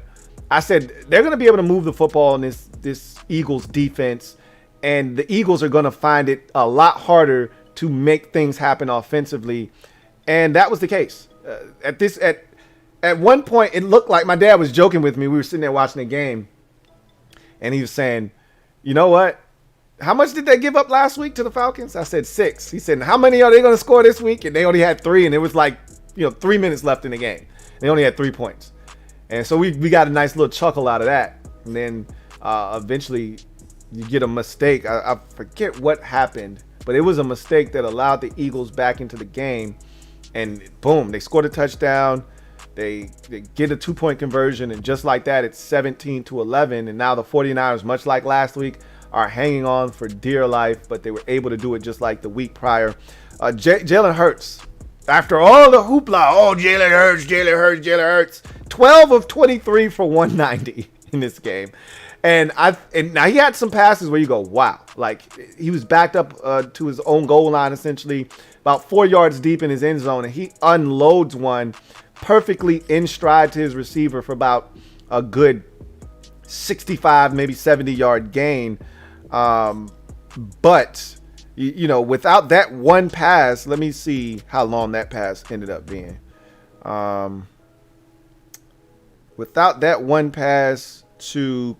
I said they're going to be able to move the football in this Eagles defense, and the Eagles are going to find it a lot harder to make things happen offensively, and that was the case. At one point, it looked like my dad was joking with me. We were sitting there watching the game, and he was saying, "You know what? How much did they give up last week to the Falcons?" I said 6. He said, "How many are they going to score this week?" And they only had 3, and it was like 3 minutes left in the game. They only had 3 points, and so we got a nice little chuckle out of that. And then eventually, you get a mistake. I forget what happened, but it was a mistake that allowed the Eagles back into the game, and boom, they scored a touchdown. They get a 2-point conversion, and just like that, it's 17-11. And now the 49ers, much like last week, are hanging on for dear life, but they were able to do it just like the week prior. Jalen Hurts, after all the hoopla, Jalen Hurts, 12 of 23 for 190 in this game. And now he had some passes where you go, wow. Like, he was backed up to his own goal line, essentially, about 4 yards deep in his end zone, and he unloads one perfectly in stride to his receiver for about a good 65, maybe 70-yard gain. But, without that one pass, let me see how long that pass ended up being. Without that one pass to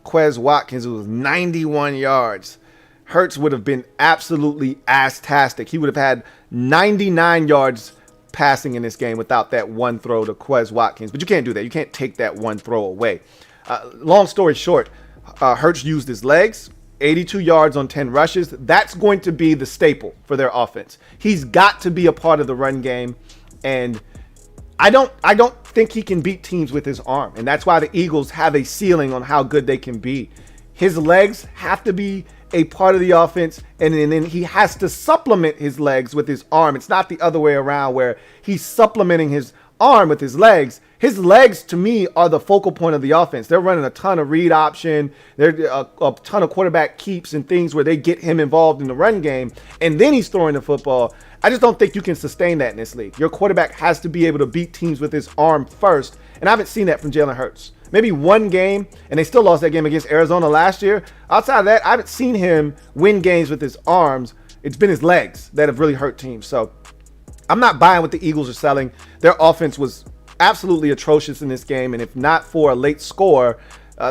Quez Watkins, it was 91 yards. Hurts would have been absolutely ass-tastic. He would have had 99 yards passing in this game without that one throw to Quez Watkins. But you can't do that. You can't take that one throw away. Long story short, Hurts used his legs, 82 yards on 10 rushes. That's going to be the staple for their offense. He's got to be a part of the run game, and I don't think he can beat teams with his arm, and that's why the Eagles have a ceiling on how good they can be. His legs have to be a part of the offense, and then he has to supplement his legs with his arm. It's not the other way around where he's supplementing his arm with his legs. His legs, to me, are the focal point of the offense. They're running a ton of read option. There's a ton of quarterback keeps and things where they get him involved in the run game, and then he's throwing the football. I just don't think you can sustain that in this league. Your quarterback has to be able to beat teams with his arm first, and I haven't seen that from Jalen Hurts. Maybe one game, and they still lost that game against Arizona last year. Outside of that, I haven't seen him win games with his arms. It's been his legs that have really hurt teams. So I'm not buying what the Eagles are selling. Their offense was absolutely atrocious in this game, and if not for a late score,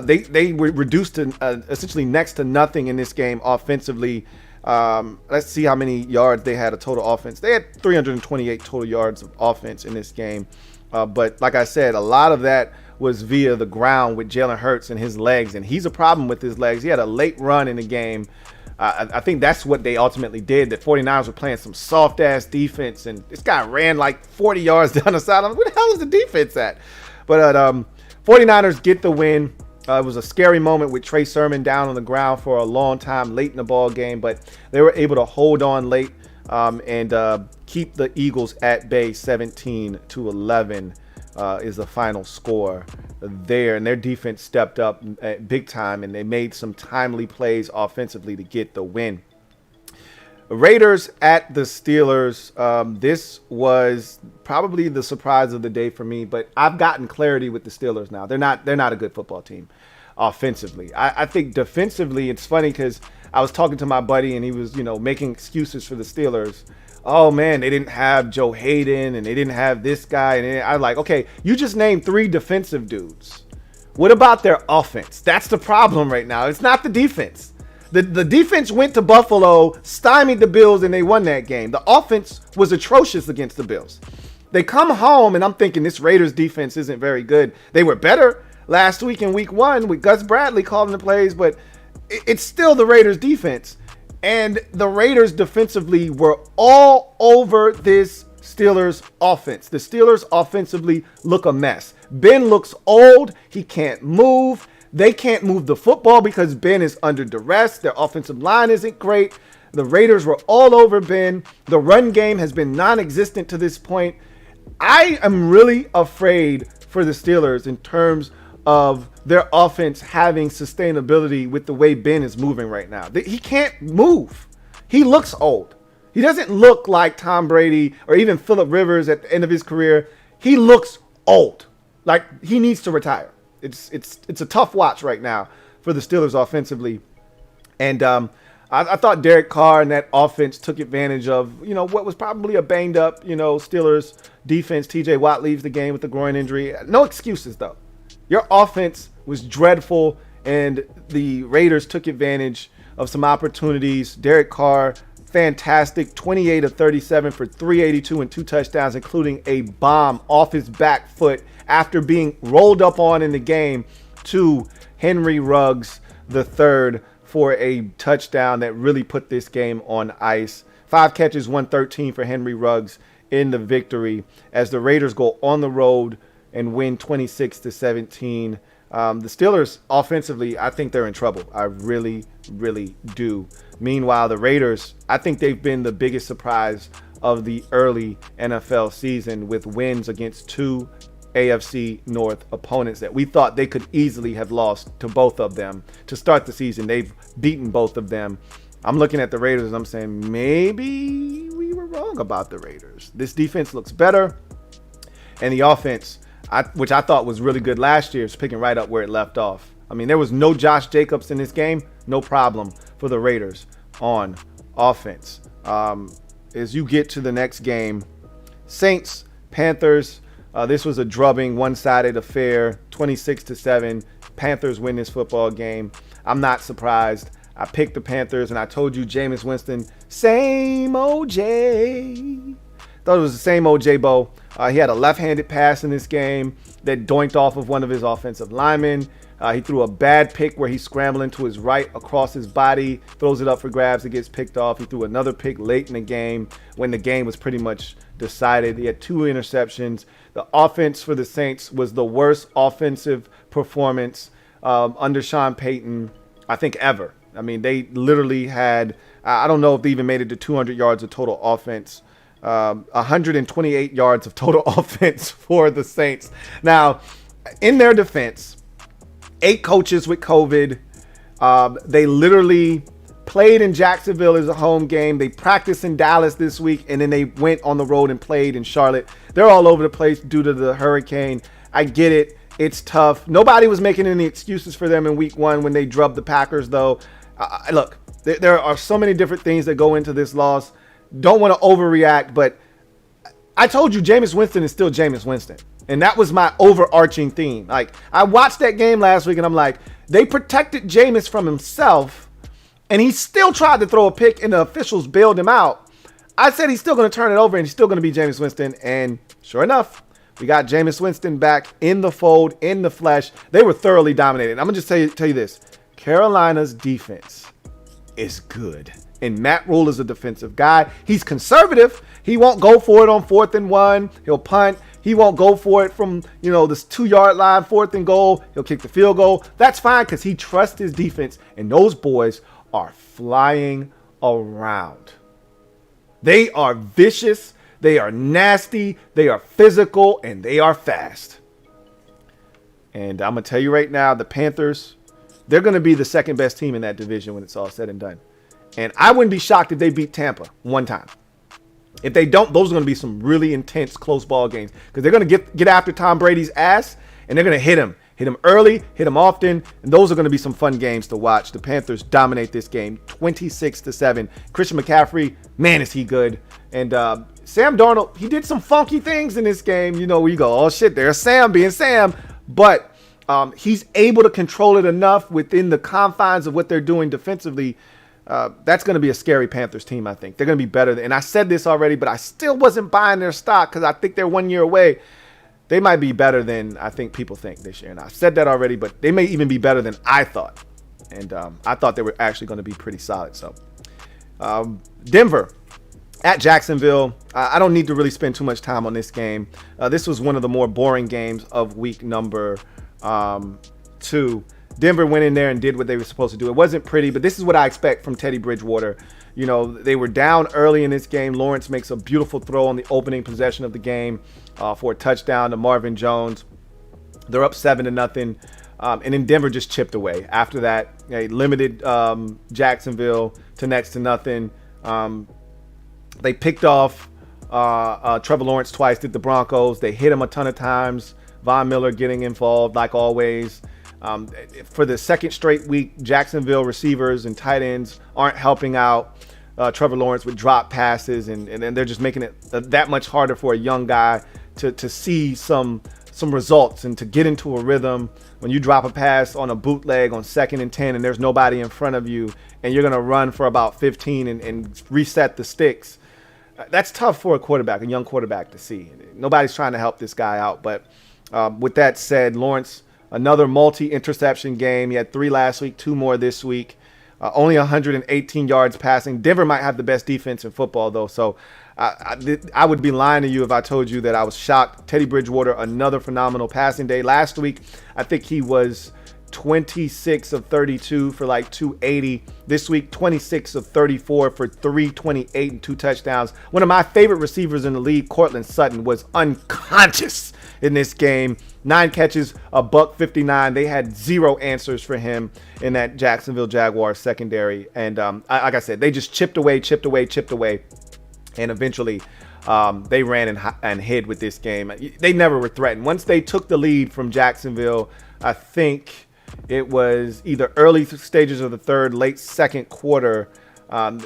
they were reduced to essentially next to nothing in this game offensively. Let's see how many yards they had of total offense. They had 328 total yards of offense in this game. But like I said, a lot of that was via the ground with Jalen Hurts and his legs, and he's a problem with his legs. He had a late run in the game. I think that's what they ultimately did. The 49ers were playing some soft-ass defense, and this guy ran like 40 yards down the sideline. Where the hell is the defense at? But 49ers get the win. It was a scary moment with Trey Sermon down on the ground for a long time late in the ball game, but they were able to hold on late and keep the Eagles at bay. 17-11 is the final score there, and their defense stepped up big time, and they made some timely plays offensively to get the win. Raiders at the Steelers. This was probably the surprise of the day for me, but I've gotten clarity with the Steelers now. They're not a good football team offensively. I think defensively, it's funny because I was talking to my buddy and he was, making excuses for the Steelers. Oh man, they didn't have Joe Hayden and they didn't have this guy. And I was like, okay, you just named 3 defensive dudes. What about their offense? That's the problem right now. It's not the defense. The defense went to Buffalo, stymied the Bills, and they won that game. The offense was atrocious against the Bills. They come home, and I'm thinking this Raiders defense isn't very good. They were better last week in week 1 with Gus Bradley calling the plays, but it's still the Raiders defense. And the Raiders defensively were all over this Steelers offense. The Steelers offensively look a mess. Ben looks old. He can't move. They can't move the football because Ben is under duress. Their offensive line isn't great. The Raiders were all over Ben. The run game has been non-existent to this point. I am really afraid for the Steelers in terms of their offense having sustainability with the way Ben is moving right now. He can't move. He looks old. He doesn't look like Tom Brady or even Phillip Rivers at the end of his career. He looks old. Like he needs to retire. It's a tough watch right now for the Steelers offensively. And I thought Derek Carr and that offense took advantage of, what was probably a banged up, Steelers defense. TJ Watt leaves the game with a groin injury. No excuses, though. Your offense was dreadful, and the Raiders took advantage of some opportunities. Derek Carr, fantastic, 28 of 37 for 382 and 2 touchdowns, including a bomb off his back foot after being rolled up on in the game to Henry Ruggs III for a touchdown that really put this game on ice. 5 catches, 113 for Henry Ruggs in the victory as the Raiders go on the road and win 26-17. The Steelers offensively, I think they're in trouble. I really, really do. Meanwhile, the Raiders, I think they've been the biggest surprise of the early NFL season with wins against 2 AFC North opponents that we thought they could easily have lost to both of them to start the season. They've beaten both of them. I'm looking at the Raiders and I'm saying maybe we were wrong about the Raiders. This defense looks better, and the offense, which I thought was really good last year, is picking right up where it left off. I mean, there was no Josh Jacobs in this game. No problem for the Raiders on offense. As you get to the next game, Saints, Panthers, this was a drubbing, one-sided affair, 26-7. Panthers win this football game. I'm not surprised. I picked the Panthers, and I told you Jameis Winston, same OJ. Thought it was the same OJ Bo. He had a left-handed pass in this game that doinked off of one of his offensive linemen. He threw a bad pick where he's scrambling to his right across his body, throws it up for grabs, it gets picked off. He threw another pick late in the game when the game was pretty much decided. He had 2 interceptions. The offense for the Saints was the worst offensive performance under Sean Payton, I think, ever. I mean, they literally had, I don't know if they even made it to 200 yards of total offense. 128 yards of total offense for the Saints. Now, in their defense, 8 coaches with COVID. They literally played in Jacksonville as a home game. They practiced in Dallas this week, and then they went on the road and played in Charlotte. They're all over the place due to the hurricane. I get it. It's tough. Nobody was making any excuses for them in week 1 when they drubbed the Packers, though. Look, there are so many different things that go into this loss. Don't want to overreact, but I told you Jameis Winston is still Jameis Winston. And that was my overarching theme. Like, I watched that game last week, and I'm like, they protected Jameis from himself, and he still tried to throw a pick, and the officials bailed him out. I said he's still going to turn it over, and he's still going to be Jameis Winston. And sure enough, we got Jameis Winston back in the fold, in the flesh. They were thoroughly dominated. I'm going to just tell you this. Carolina's defense is good. And Matt Rule is a defensive guy. He's conservative. He won't go for it on 4th and 1. He'll punt. He won't go for it from, this 2-yard line, 4th and goal. He'll kick the field goal. That's fine because he trusts his defense. And those boys are flying around. They are vicious. They are nasty. They are physical. And they are fast. And I'm going to tell you right now, the Panthers, they're going to be the second best team in that division when it's all said and done. And I wouldn't be shocked if they beat Tampa one time. If they don't, those are going to be some really intense close ball games because they're going to get after Tom Brady's ass, and they're going to hit him early, hit him often, and those are going to be some fun games to watch. The Panthers dominate this game 26-7. Christian McCaffrey, man, is he good. And Sam Darnold, he did some funky things in this game, where you go, oh shit, there's Sam being Sam, but he's able to control it enough within the confines of what they're doing defensively. That's going to be a scary Panthers team, I think. They're going to be better. And I said this already, but I still wasn't buying their stock because I think they're 1 year away. They might be better than I think people think this year. And I've said that already, but they may even be better than I thought. And I thought they were actually going to be pretty solid. So Denver at Jacksonville. I don't need to really spend too much time on this game. This was one of the more boring games of week number 2. Denver went in there and did what they were supposed to do. It wasn't pretty, but this is what I expect from Teddy Bridgewater. They were down early in this game. Lawrence makes a beautiful throw on the opening possession of the game for a touchdown to Marvin Jones. They're up 7-0. And then Denver just chipped away. After that, they limited Jacksonville to next to nothing. They picked off Trevor Lawrence twice, did the Broncos. They hit him a ton of times. Von Miller getting involved, like always. For the second straight week, Jacksonville receivers and tight ends aren't helping out Trevor Lawrence with drop passes, and they're just making it that much harder for a young guy to see some results and to get into a rhythm. When you drop a pass on a bootleg on 2nd and 10 and there's nobody in front of you and you're going to run for about 15 and reset the sticks, that's tough for a young quarterback to see. Nobody's trying to help this guy out. But with that said, Lawrence, another multi-interception game. He had 3 last week, 2 more this week. Only 118 yards passing. Denver might have the best defense in football, though. So I would be lying to you if I told you that I was shocked. Teddy Bridgewater, another phenomenal passing day. Last week, I think he was 26 of 32 for like 280. This week, 26 of 34 for 328 and 2 touchdowns. One of my favorite receivers in the league, Cortland Sutton, was unconscious in this game. 9 catches, $159. They had 0 answers for him in that Jacksonville Jaguars secondary. And like I said, they just chipped away. And eventually they ran and hid with this game. They never were threatened. Once they took the lead from Jacksonville, I think it was either early stages of the third, late second quarter,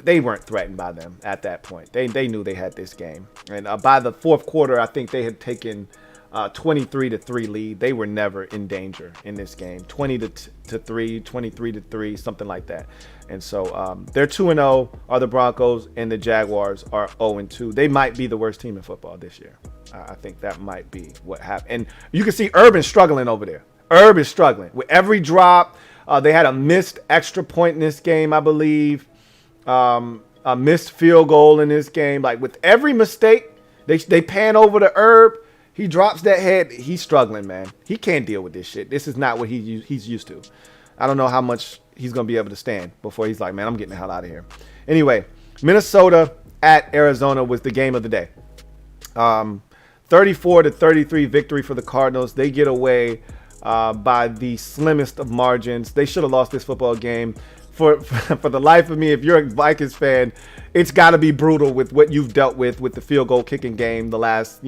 they weren't threatened by them at that point. They knew they had this game. And by the fourth quarter, I think they had taken 23-3 lead. They were never in danger in this game. 20-3, 23-3, something like that. And so they're 2-0 are the Broncos, and the Jaguars are 0-2. They might be the worst team in football this year. I think that might be what happened. And you can see Urban struggling over there. Urban is struggling with every drop. They had a missed extra point in this game, I believe. A missed field goal in this game. Like with every mistake, they pan over to Herb. He drops that head. He's struggling, man. He can't deal with this shit. This is not what he's used to. I don't know how much he's going to be able to stand before he's like, man, I'm getting the hell out of here. Anyway, Minnesota at Arizona was the game of the day. 34-33 victory for the Cardinals. They get away by the slimmest of margins. They should have lost this football game. For the life of me, if you're a Vikings fan, it's got to be brutal with what you've dealt with the field goal kicking game the last,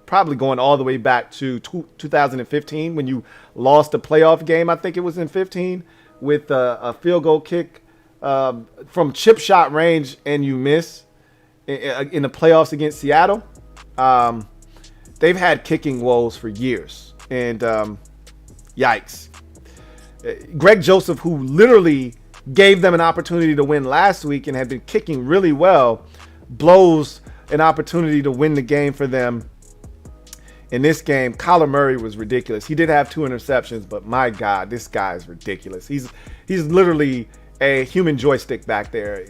probably going all the way back to 2015 when you lost a playoff game. I think it was in 15 with a field goal kick from chip shot range and you miss in the playoffs against Seattle. They've had kicking woes for years. And yikes. Greg Joseph, who literally gave them an opportunity to win last week and had been kicking really well, blows an opportunity to win the game for them. In this game, Kyler Murray was ridiculous. He did have 2 interceptions, but my God, this guy is ridiculous. He's literally a human joystick back there.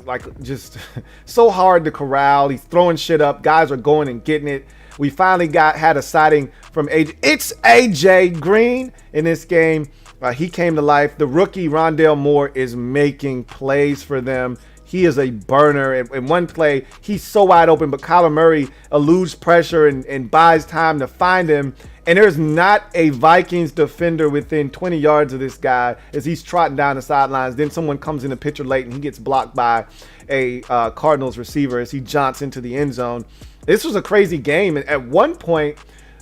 Like, just so hard to corral. He's throwing shit up. Guys are going and getting it. We finally had a sighting from AJ. It's AJ Green in this game. He came to life. The rookie Rondale Moore is making plays for them. He is a burner. In one play, he's so wide open, but Kyler Murray eludes pressure and buys time to find him. And there's not a Vikings defender within 20 yards of this guy as he's trotting down the sidelines. Then someone comes in the picture late and he gets blocked by a Cardinals receiver as he jaunts into the end zone. This was a crazy game. And at one point,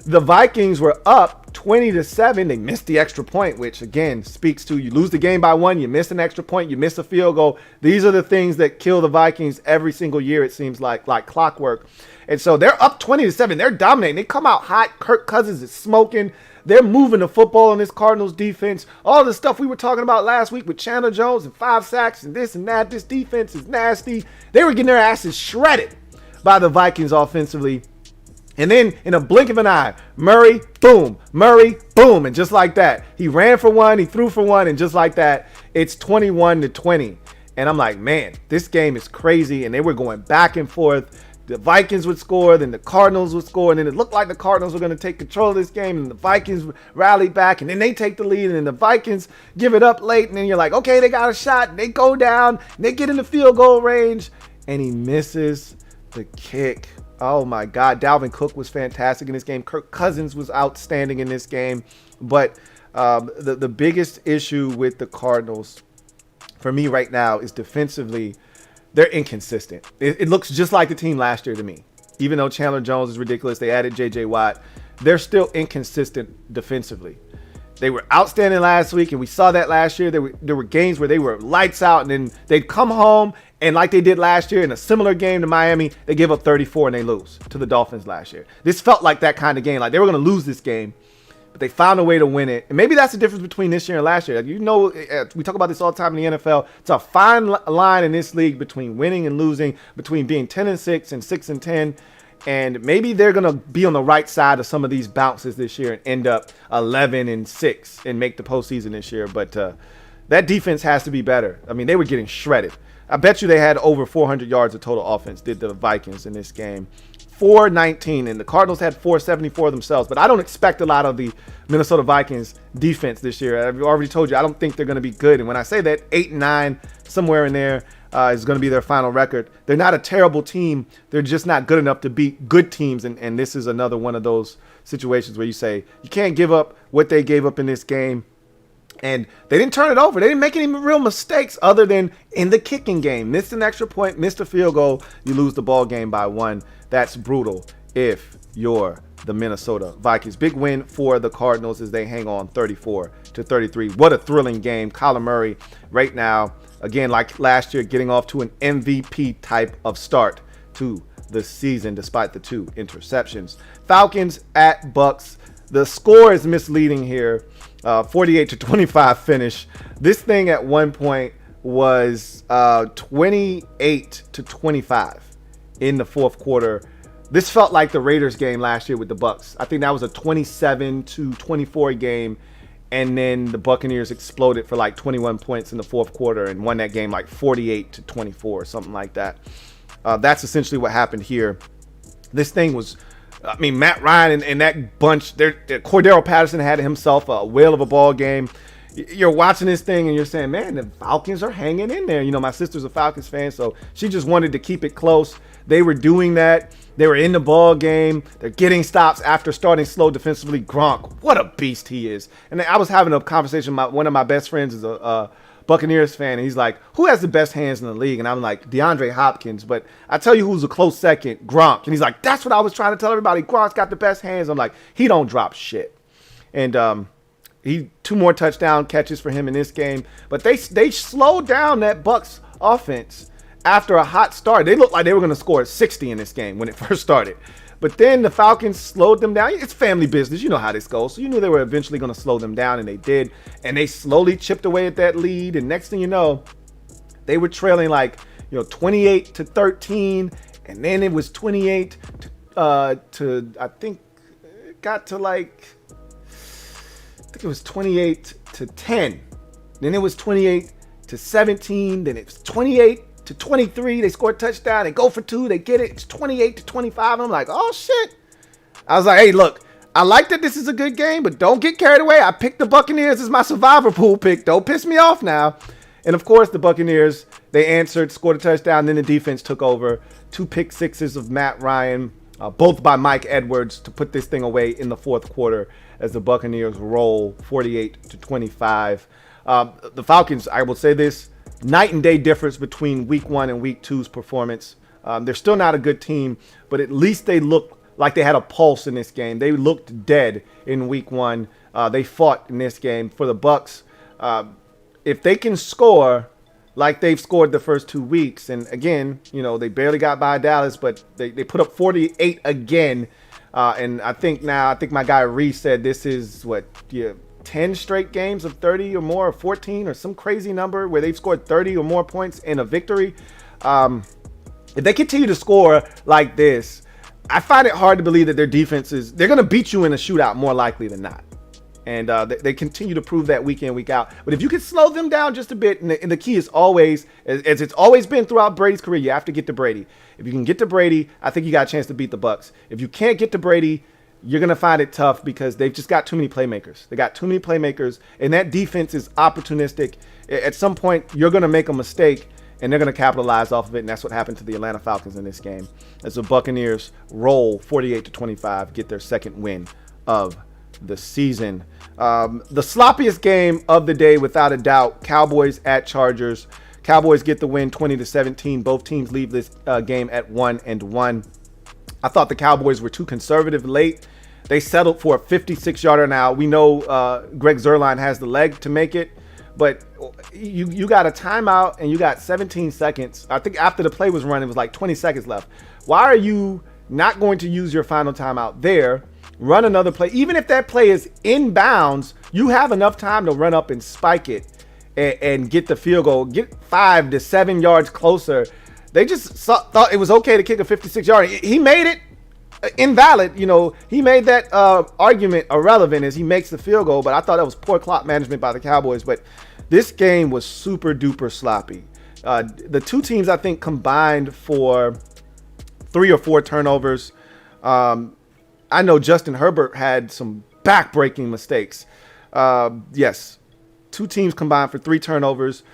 the Vikings were up 20-7. They missed the extra point, which again speaks to you lose the game by 1, you miss an extra point, you miss a field goal. These are the things that kill the Vikings every single year, it seems like clockwork. And so they're up 20-7. They're dominating. They come out hot. Kirk Cousins is smoking. They're moving the football in this Cardinals defense. All the stuff we were talking about last week with Chandler Jones and 5 sacks and this and that. This defense is nasty. They were getting their asses shredded by the Vikings offensively. And then in a blink of an eye, Murray, boom, and just like that, he ran for 1, he threw for 1, and just like that, it's 21-20. And I'm like, man, this game is crazy. And they were going back and forth. The Vikings would score, then the Cardinals would score, and then it looked like the Cardinals were going to take control of this game, and the Vikings rallied back, and then they take the lead, and then the Vikings give it up late, and then you're like, okay, they got a shot, and they go down, and they get in the field goal range, and he misses the kick. Oh my God, Dalvin Cook was fantastic in this game. Kirk Cousins was outstanding in this game. But the biggest issue with the Cardinals for me right now is defensively, they're inconsistent. It looks just like the team last year to me. Even though Chandler Jones is ridiculous, they added J.J. Watt. They're still inconsistent defensively. They were outstanding last week, and we saw that last year. There were games where they were lights out, and then they'd come home, and like they did last year in a similar game to Miami, they give up 34 and they lose to the Dolphins last year. This felt like that kind of game. Like they were going to lose this game, but they found a way to win it. And maybe that's the difference between this year and last year. You know, we talk about this all the time in the NFL. It's a fine line in this league between winning and losing, between being 10-6 and 6-10. And maybe they're going to be on the right side of some of these bounces this year and end up 11-6 and make the postseason this year. But that defense has to be better. I mean, they were getting shredded. I bet you they had over 400 yards of total offense, did the Vikings in this game. 419, and the Cardinals had 474 themselves. But I don't expect a lot of the Minnesota Vikings defense this year. I've already told you, I don't think they're going to be good. And when I say that, 8-9, somewhere in there, is going to be their final record. They're not a terrible team. They're just not good enough to beat good teams. And this is another one of those situations where you say, you can't give up what they gave up in this game. And they didn't turn it over. They didn't make any real mistakes other than in the kicking game. Missed an extra point, missed a field goal. You lose the ball game by 1. That's brutal if you're the Minnesota Vikings. Big win for the Cardinals as they hang on 34-33. What a thrilling game. Kyler Murray right now, again, like last year, getting off to an MVP type of start to the season despite the 2 interceptions. Falcons at Bucks. The score is misleading here. 48-25 finish. This thing at one point was 28-25 in the fourth quarter. This felt like the Raiders game last year with the Bucks. I think that was a 27-24 game. And then the Buccaneers exploded for like 21 points in the fourth quarter and won that game like 48-24 or something like that. That's essentially what happened here. This thing was, I mean, Matt Ryan and that bunch, Cordero Patterson had himself a whale of a ball game. You're watching this thing and you're saying, man, the Falcons are hanging in there. You know, my sister's a Falcons fan, so she just wanted to keep it close. They were doing that. They were in the ball game. They're getting stops after starting slow defensively. Gronk, what a beast he is. And I was having a conversation with one of my best friends is a Buccaneers fan, and he's like, who has the best hands in the league? And I'm like, DeAndre Hopkins. But I tell you who's a close second, Gronk. And he's like, that's what I was trying to tell everybody. Gronk's got the best hands. I'm like, he don't drop shit. And he 2 more touchdown catches for him in this game. But they slowed down that Bucs offense after a hot start. They looked like they were going to score 60 in this game when it first started. But then the Falcons slowed them down. It's family business. You know how this goes. So you knew they were eventually going to slow them down, and they did. And they slowly chipped away at that lead. And next thing you know, they were trailing like, 28-13. And then it was 28 to I think it got to like, I think it was 28-10. Then it was 28-17. Then it was 28-23. They score a touchdown. They go for 2. They get it. It's 28-25. I'm like, oh, shit. I was like, hey, look, I like that this is a good game, but don't get carried away. I picked the Buccaneers as my survivor pool pick. Don't piss me off now. And, of course, the Buccaneers, they answered, scored a touchdown. Then the defense took over. 2 pick sixes of Matt Ryan, both by Mike Edwards, to put this thing away in the fourth quarter as the Buccaneers roll 48-25. The Falcons, I will say this, night and day difference between week 1 and week 2's performance. They're still not a good team, but at least they look like they had a pulse in this game. They looked dead in week 1. They fought in this game. For the Bucs, if they can score like they've scored the first 2 weeks, and again, they barely got by Dallas, but they put up 48 again. And I think my guy Reese said this is 10 straight games of 30 or more, or 14 or some crazy number where they've scored 30 or more points in a victory. If they continue to score like this, I find it hard to believe that their defense they're going to beat you in a shootout more likely than not. And they continue to prove that week in, week out. But if you can slow them down just a bit, and the key is always, as it's always been throughout Brady's career, you have to get to Brady. If you can get to Brady, I think you got a chance to beat the Bucs. If you can't get to Brady, you're going to find it tough because they've just got too many playmakers. They got too many playmakers, and that defense is opportunistic. At some point, you're going to make a mistake, and they're going to capitalize off of it, and that's what happened to the Atlanta Falcons in this game as the Buccaneers roll 48-25, get their second win of the season. The sloppiest game of the day, without a doubt, Cowboys at Chargers. Cowboys get the win 20-17. Both teams leave this game at 1-1. I thought the Cowboys were too conservative late. They settled for a 56-yarder. Now, we know Greg Zuerlein has the leg to make it, but you got a timeout and you got 17 seconds. I think after the play was run, it was like 20 seconds left. Why are you not going to use your final timeout there, run another play? Even if that play is inbounds, you have enough time to run up and spike it and get the field goal, get 5 to 7 yards closer. They just thought it was okay to kick a 56-yarder. He made it invalid. He made that argument irrelevant as he makes the field goal, but I thought that was poor clock management by the Cowboys. But this game was super duper sloppy. The two teams, I think, combined for 3 or 4 turnovers. I know Justin Herbert had some back-breaking mistakes. Yes, two teams combined for 3 turnovers.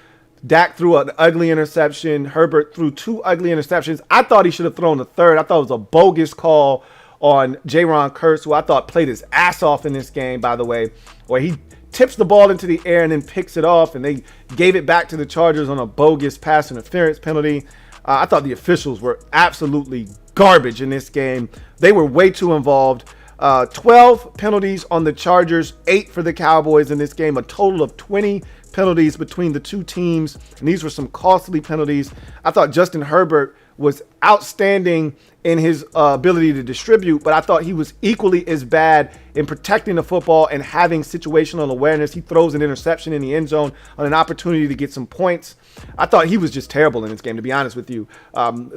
Dak threw an ugly interception. Herbert threw 2 ugly interceptions. I thought he should have thrown the third. I thought it was a bogus call on Jaron Kearse, who I thought played his ass off in this game, by the way, where he tips the ball into the air and then picks it off, and they gave it back to the Chargers on a bogus pass interference penalty. I thought the officials were absolutely garbage in this game. They were way too involved. 12 penalties on the Chargers, 8 for the Cowboys in this game, a total of 20 penalties between the two teams, and these were some costly penalties. I thought Justin Herbert was outstanding in his ability to distribute, but I thought he was equally as bad in protecting the football and having situational awareness. He throws an interception in the end zone on an opportunity to get some points. I thought he was just terrible in this game, to be honest with you.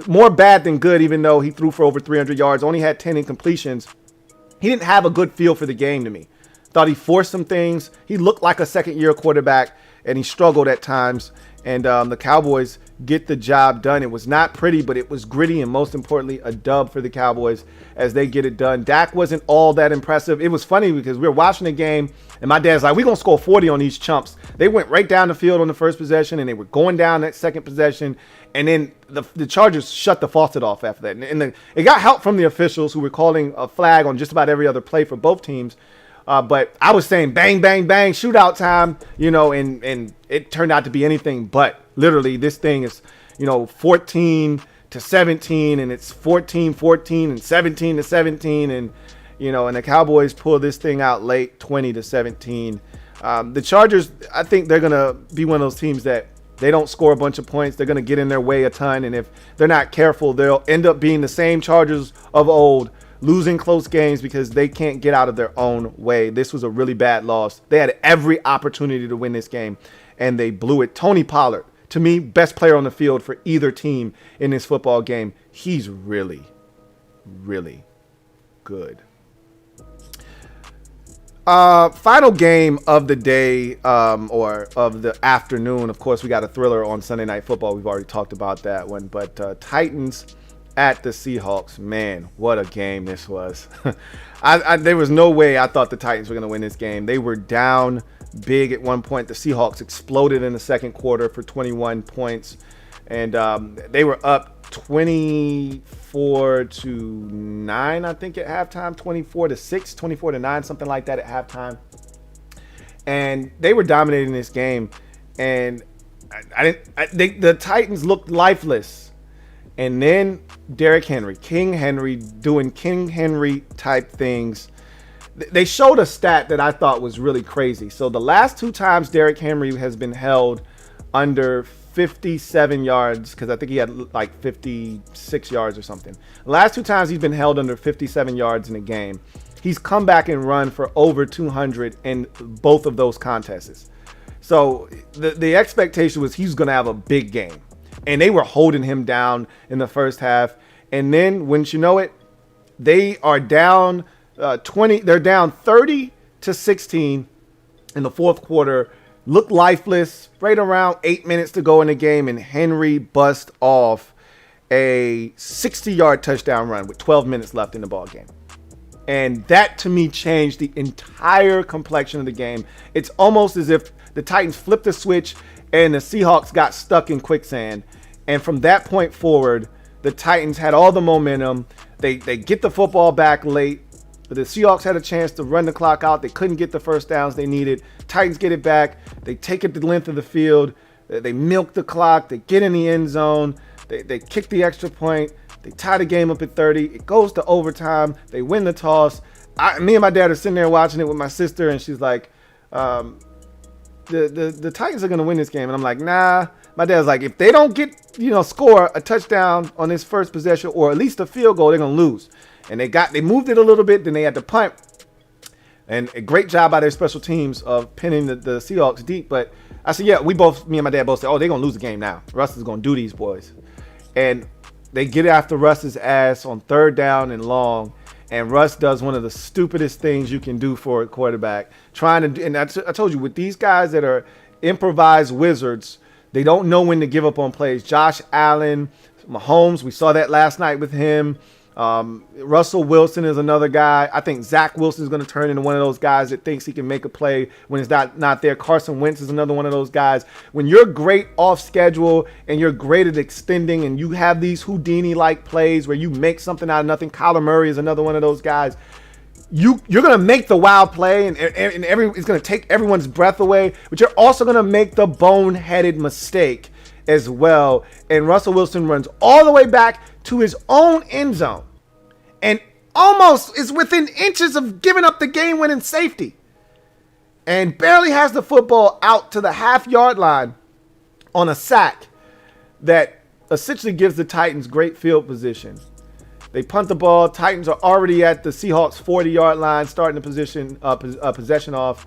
More bad than good, even though he threw for over 300 yards, only had 10 incompletions. He didn't have a good feel for the game to me. Thought he forced some things. He looked like a second-year quarterback, and he struggled at times. And the Cowboys get the job done. It was not pretty, but it was gritty, and most importantly, a dub for the Cowboys as they get it done. Dak wasn't all that impressive. It was funny because we were watching the game, and my dad's like, we're going to score 40 on these chumps. They went right down the field on the first possession, and they were going down that second possession. And then the Chargers shut the faucet off after that. And it got help from the officials who were calling a flag on just about every other play for both teams. But I was saying bang, bang, bang, shootout time, and it turned out to be anything but. Literally, this thing is, 14-17, and it's 14-14 and 17-17, and the Cowboys pull this thing out late, 20-17. The Chargers, I think they're gonna be one of those teams that they don't score a bunch of points. They're gonna get in their way a ton, and if they're not careful, they'll end up being the same Chargers of old, losing close games because they can't get out of their own way. This was a really bad loss. They had every opportunity to win this game, and they blew it. Tony Pollard, to me, best player on the field for either team in this football game. He's really, really good. Final game of the day, or of the afternoon. Of course, we got a thriller on Sunday Night Football. We've already talked about that one, but Titans at the Seahawks. Man, what a game this was. There was no way I thought the Titans were going to win this game. They were down big at one point. The Seahawks exploded in the second quarter for 21 points, and they were up 24-9, I think, at halftime, 24-6, 24-9, something like that at halftime. And they were dominating this game, and the Titans looked lifeless. And then Derrick Henry, King Henry, doing King Henry type things. They showed a stat that I thought was really crazy. So the last 2 times Derrick Henry has been held under 57 yards, because I think he had like 56 yards or something. The last 2 times he's been held under 57 yards in a game, he's come back and run for over 200 in both of those contests. So the expectation was he's going to have a big game. And they were holding him down in the first half. And then, wouldn't you know it, they are down 20. They're down 30-16 in the fourth quarter. Look lifeless. Right around 8 minutes to go in the game, and Henry bust off a 60-yard touchdown run with 12 minutes left in the ball game. And that, to me, changed the entire complexion of the game. It's almost as if the Titans flipped the switch and the Seahawks got stuck in quicksand. And from that point forward, the Titans had all the momentum. They get the football back late. But the Seahawks had a chance to run the clock out. They couldn't get the first downs they needed. Titans get it back. They take it the length of the field. They milk the clock. They get in the end zone. They kick the extra point. They tie the game up at 30. It goes to overtime. They win the toss. Me and my dad are sitting there watching it with my sister, and she's like, the Titans are going to win this game. And I'm like, nah. My dad's like, if they don't get, score a touchdown on this first possession or at least a field goal, they're going to lose. And they moved it a little bit. Then they had to punt. And a great job by their special teams of pinning the Seahawks deep. But I said, yeah, me and my dad both said, they're going to lose the game now. Russ is going to do these boys. And they get after Russ's ass on third down and long. And Russ does one of the stupidest things you can do for a quarterback. And I told you, with these guys that are improvised wizards, they don't know when to give up on plays. Josh Allen, Mahomes, we saw that last night with him. Russell Wilson is another guy. I think Zach Wilson is going to turn into one of those guys that thinks he can make a play when it's not there. Carson Wentz is another one of those guys. When you're great off schedule and you're great at extending and you have these Houdini-like plays where you make something out of nothing, Kyler Murray is another one of those guys. You're going to make the wild play and it's going to take everyone's breath away, but you're also going to make the boneheaded mistake as well. And Russell Wilson runs all the way back to his own end zone and almost is within inches of giving up the game-winning safety and barely has the football out to the half-yard line on a sack that essentially gives the Titans great field position. They punt the ball. Titans are already at the Seahawks 40-yard line, starting the possession off,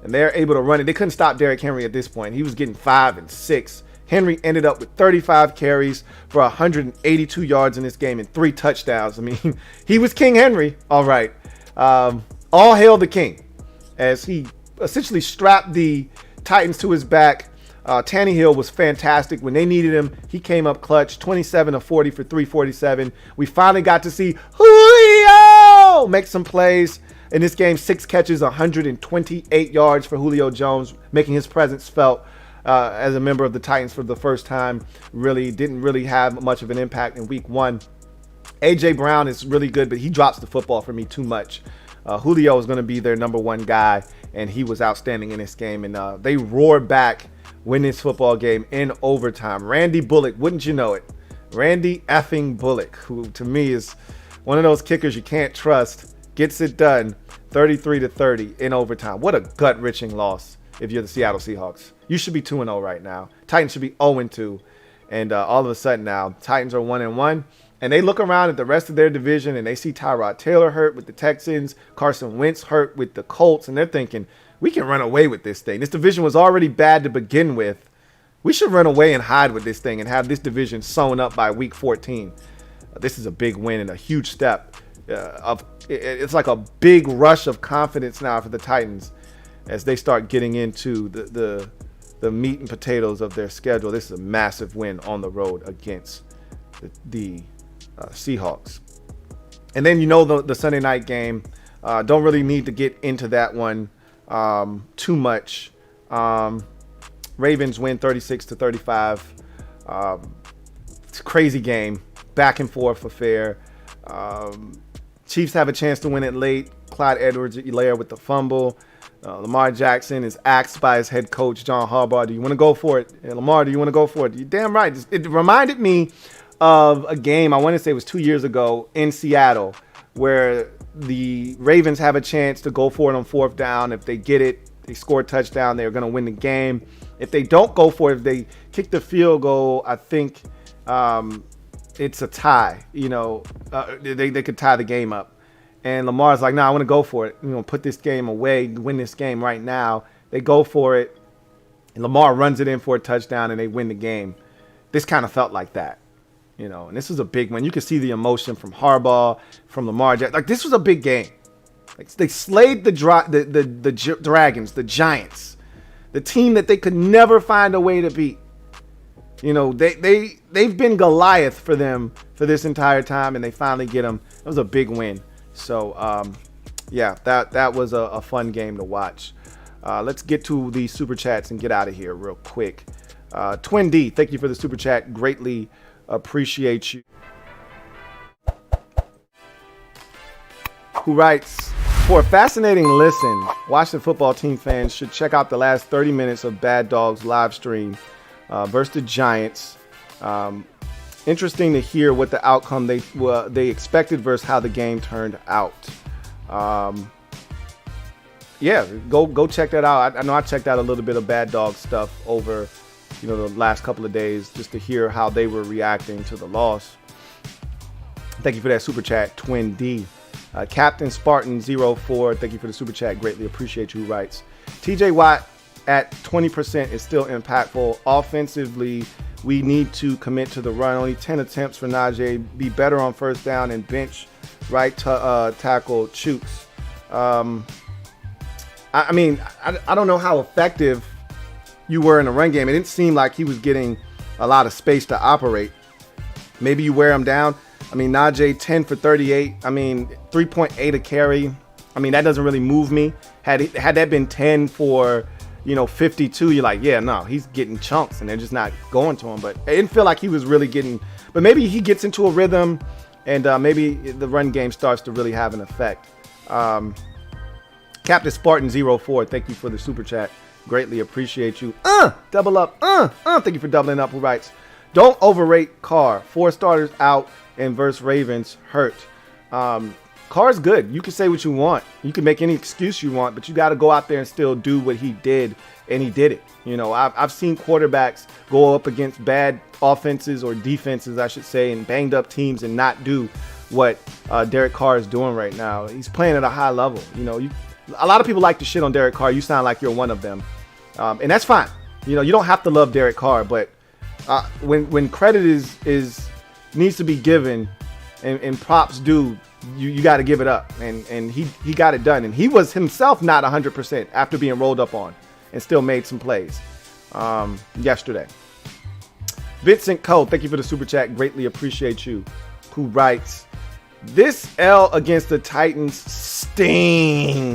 and they're able to run it. They couldn't stop Derrick Henry at this point. He was getting 5 and 6. Henry ended up with 35 carries for 182 yards in this game and 3 touchdowns. I mean, he was King Henry. All right. All hail the king as he essentially strapped the Titans to his back. Tannehill was fantastic. When they needed him, he came up clutch, 27 of 40 for 347. We finally got to see Julio make some plays. In this game, 6 catches, 128 yards for Julio Jones, making his presence felt as a member of the Titans for the first time. Didn't really have much of an impact in week 1. A.J. Brown is really good, but he drops the football for me too much. Julio is going to be their number 1 guy, and he was outstanding in this game. And they roared back, win this football game in overtime. Randy Bullock, wouldn't you know it? Randy effing Bullock, who to me is one of those kickers you can't trust, gets it done 33-30 in overtime. What a gut-wrenching loss if you're the Seattle Seahawks. You should be 2-0 right now. Titans should be 0-2. And all of a sudden now, Titans are 1-1. And they look around at the rest of their division and they see Tyrod Taylor hurt with the Texans, Carson Wentz hurt with the Colts, and they're thinking, we can run away with this thing. This division was already bad to begin with. We should run away and hide with this thing and have this division sewn up by week 14. This is a big win and a huge step. It's like a big rush of confidence now for the Titans as they start getting into the meat and potatoes of their schedule. This is a massive win on the road against the Seahawks. And then the Sunday night game. Don't really need to get into that one too much. Ravens win 36-35. It's a crazy game, back and forth affair. Chiefs have a chance to win it late. Clyde Edwards-Helaire with the fumble. Lamar Jackson is asked by his head coach, John Harbaugh, do you want to go for it? And Lamar, do you want to go for it? You're damn right. It reminded me of a game, I want to say it was 2 years ago in Seattle, where the Ravens have a chance to go for it on 4th down. If they get it, they score a touchdown, they're going to win the game. If they don't go for it, if they kick the field goal, I think it's a tie. They could tie the game up. And Lamar's like, I want to go for it. Put this game away, win this game right now. They go for it. And Lamar runs it in for a touchdown, and they win the game. This kind of felt like that. And this was a big one. You could see the emotion from Harbaugh, from Lamar. Like, this was a big game. Like, they slayed the Dragons, the Giants, the team that they could never find a way to beat. They've been Goliath for them for this entire time, and they finally get them. It was a big win. So, that was a fun game to watch. Let's get to the Super Chats and get out of here real quick. Twin D, thank you for the Super Chat. Greatly appreciate you. who writes, for a fascinating listen, Washington football team fans should check out the last 30 minutes of Bad Dogs live stream versus the Giants. Interesting to hear what the outcome they expected versus how the game turned out. Yeah, go check that out. I know I checked out a little bit of Bad Dog stuff over, the last couple of days just to hear how they were reacting to the loss. Thank you for that super chat, Twin D. Captain Spartan 04, thank you for the super chat. Greatly appreciate you. Who writes, TJ Watt at 20% is still impactful. Offensively, we need to commit to the run. Only 10 attempts for Najee. Be better on first down and bench right tackle Chooks. I mean, I don't know how effective you were in the run game. It didn't seem like he was getting a lot of space to operate. Maybe you wear him down. I mean, Najee 10 for 38. I mean, 3.8 a carry. I mean, that doesn't really move me. Had that been 10 for 52, you're like, yeah, no, he's getting chunks and they're just not going to him. But it didn't feel like he was really getting. But maybe he gets into a rhythm and maybe the run game starts to really have an effect. Captain Spartan 04, thank you for the super chat. Greatly appreciate you. Double up. Thank you for doubling up. Who writes, don't overrate Carr. 4 starters out and versus Ravens hurt. Carr's good. You can say what you want. You can make any excuse you want, but you got to go out there and still do what he did, and he did it. I've seen quarterbacks go up against bad offenses or defenses, I should say, and banged up teams and not do what Derek Carr is doing right now. He's playing at a high level. A lot of people like to shit on Derek Carr. You sound like you're one of them, and that's fine. You don't have to love Derek Carr, but when credit needs to be given and props due, you got to give it up, and he got it done, and he was himself not 100% after being rolled up on and still made some plays yesterday. Vincent Cole, thank you for the super chat. Greatly appreciate you. Who writes, this L against the Titans stings.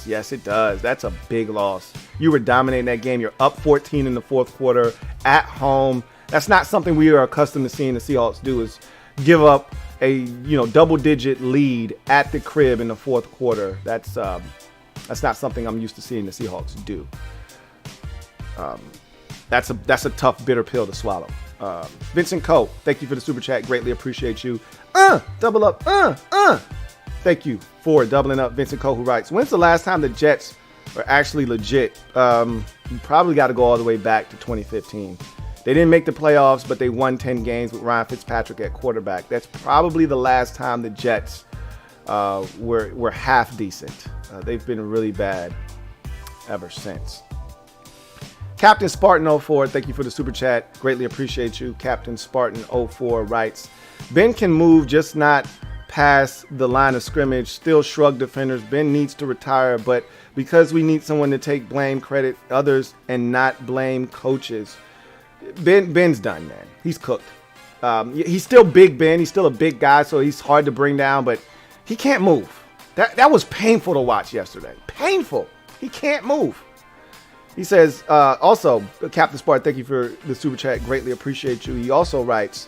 Yes, it does. That's a big loss. You were dominating that game. You're up 14 in the fourth quarter at home. That's not something we are accustomed to seeing the Seahawks do, is give up a double-digit lead at the crib in the fourth quarter. That's not something I'm used to seeing the Seahawks do. That's a tough, bitter pill to swallow. Vincent Coe, thank you for the super chat. Greatly appreciate you. Double up. Thank you for doubling up, Vincent Coe, who writes, when's the last time the Jets were actually legit? You probably got to go all the way back to 2015. They didn't make the playoffs, but they won 10 games with Ryan Fitzpatrick at quarterback. That's probably the last time the Jets were half decent. They've been really bad ever since. Captain Spartan 04, thank you for the super chat. Greatly appreciate you. Captain Spartan 04 writes, Ben can move, just not past the line of scrimmage. Still shrug defenders. Ben needs to retire, but because we need someone to take blame, credit others, and not blame coaches. Ben's done, man. He's cooked. He's still Big Ben. He's still a big guy, so he's hard to bring down, but he can't move. That was painful to watch yesterday. Painful. He can't move. He says, also, Captain Spartan, thank you for the super chat. Greatly appreciate you. He also writes,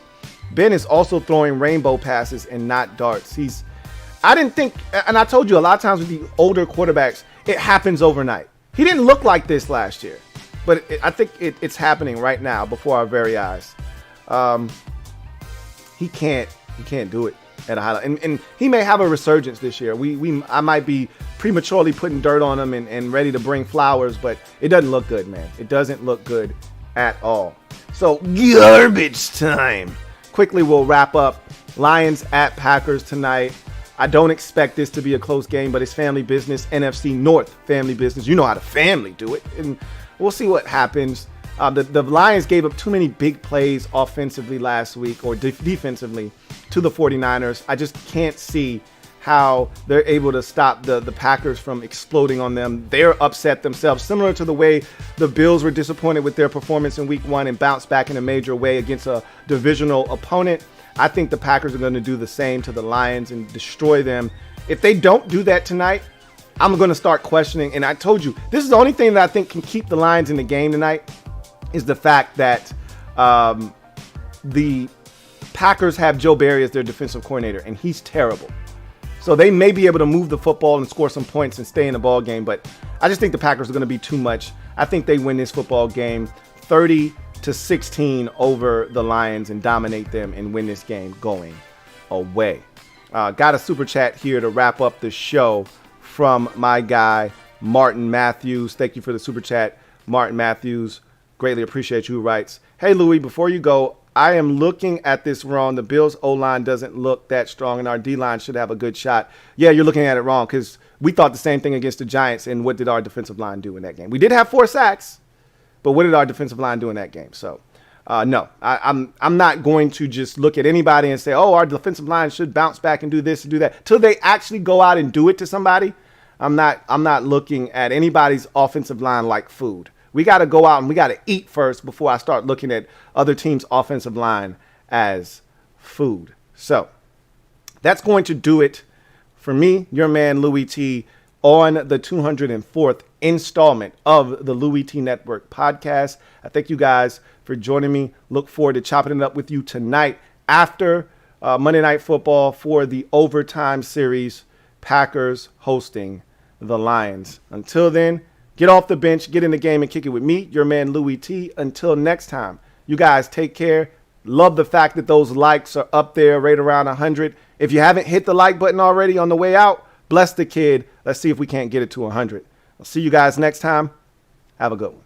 Ben is also throwing rainbow passes and not darts. I didn't think, and I told you a lot of times with the older quarterbacks, it happens overnight. He didn't look like this last year, but I think it's happening right now before our very eyes. He can't do it at a high level. And he may have a resurgence this year. I might be prematurely putting dirt on him and ready to bring flowers, but it doesn't look good, man. It doesn't look good at all. So garbage time. Quickly, we'll wrap up. Lions at Packers tonight. I don't expect this to be a close game, but it's family business. NFC North family business. You know how the family do it. And we'll see what happens. The Lions gave up too many big plays offensively last week, or defensively, to the 49ers. I just can't see how they're able to stop the Packers from exploding on them. They're upset themselves, similar to the way the Bills were disappointed with their performance in week 1 and bounced back in a major way against a divisional opponent. I think the Packers are going to do the same to the Lions and destroy them. If they don't do that tonight, I'm going to start questioning. And I told you, this is the only thing that I think can keep the Lions in the game tonight, is the fact that the Packers have Joe Barry as their defensive coordinator, and he's terrible. So they may be able to move the football and score some points and stay in the ball game. But I just think the Packers are going to be too much. I think they win this football game 30-16 over the Lions and dominate them and win this game going away. Got a super chat here to wrap up the show from my guy, Martin Matthews. Thank you for the super chat, Martin Matthews. Greatly appreciate you. Writes, hey, Louie, before you go, I am looking at this wrong. The Bills' O-line doesn't look that strong, and our D-line should have a good shot. Yeah, you're looking at it wrong because we thought the same thing against the Giants, and what did our defensive line do in that game? We did have 4 sacks, but what did our defensive line do in that game? So, no, I'm not going to just look at anybody and say, oh, our defensive line should bounce back and do this and do that. Till they actually go out and do it to somebody, I'm not looking at anybody's offensive line like food. We got to go out and we got to eat first before I start looking at other teams' offensive line as food. So that's going to do it for me, your man, Louie T, on the 204th installment of the Louie T Network podcast. I thank you guys for joining me. Look forward to chopping it up with you tonight after Monday Night Football for the overtime series, Packers hosting the Lions. Until then, get off the bench, get in the game, and kick it with me, your man, Louie T. Until next time, you guys take care. Love the fact that those likes are up there right around 100. If you haven't hit the like button already on the way out, bless the kid. Let's see if we can't get it to 100. I'll see you guys next time. Have a good one.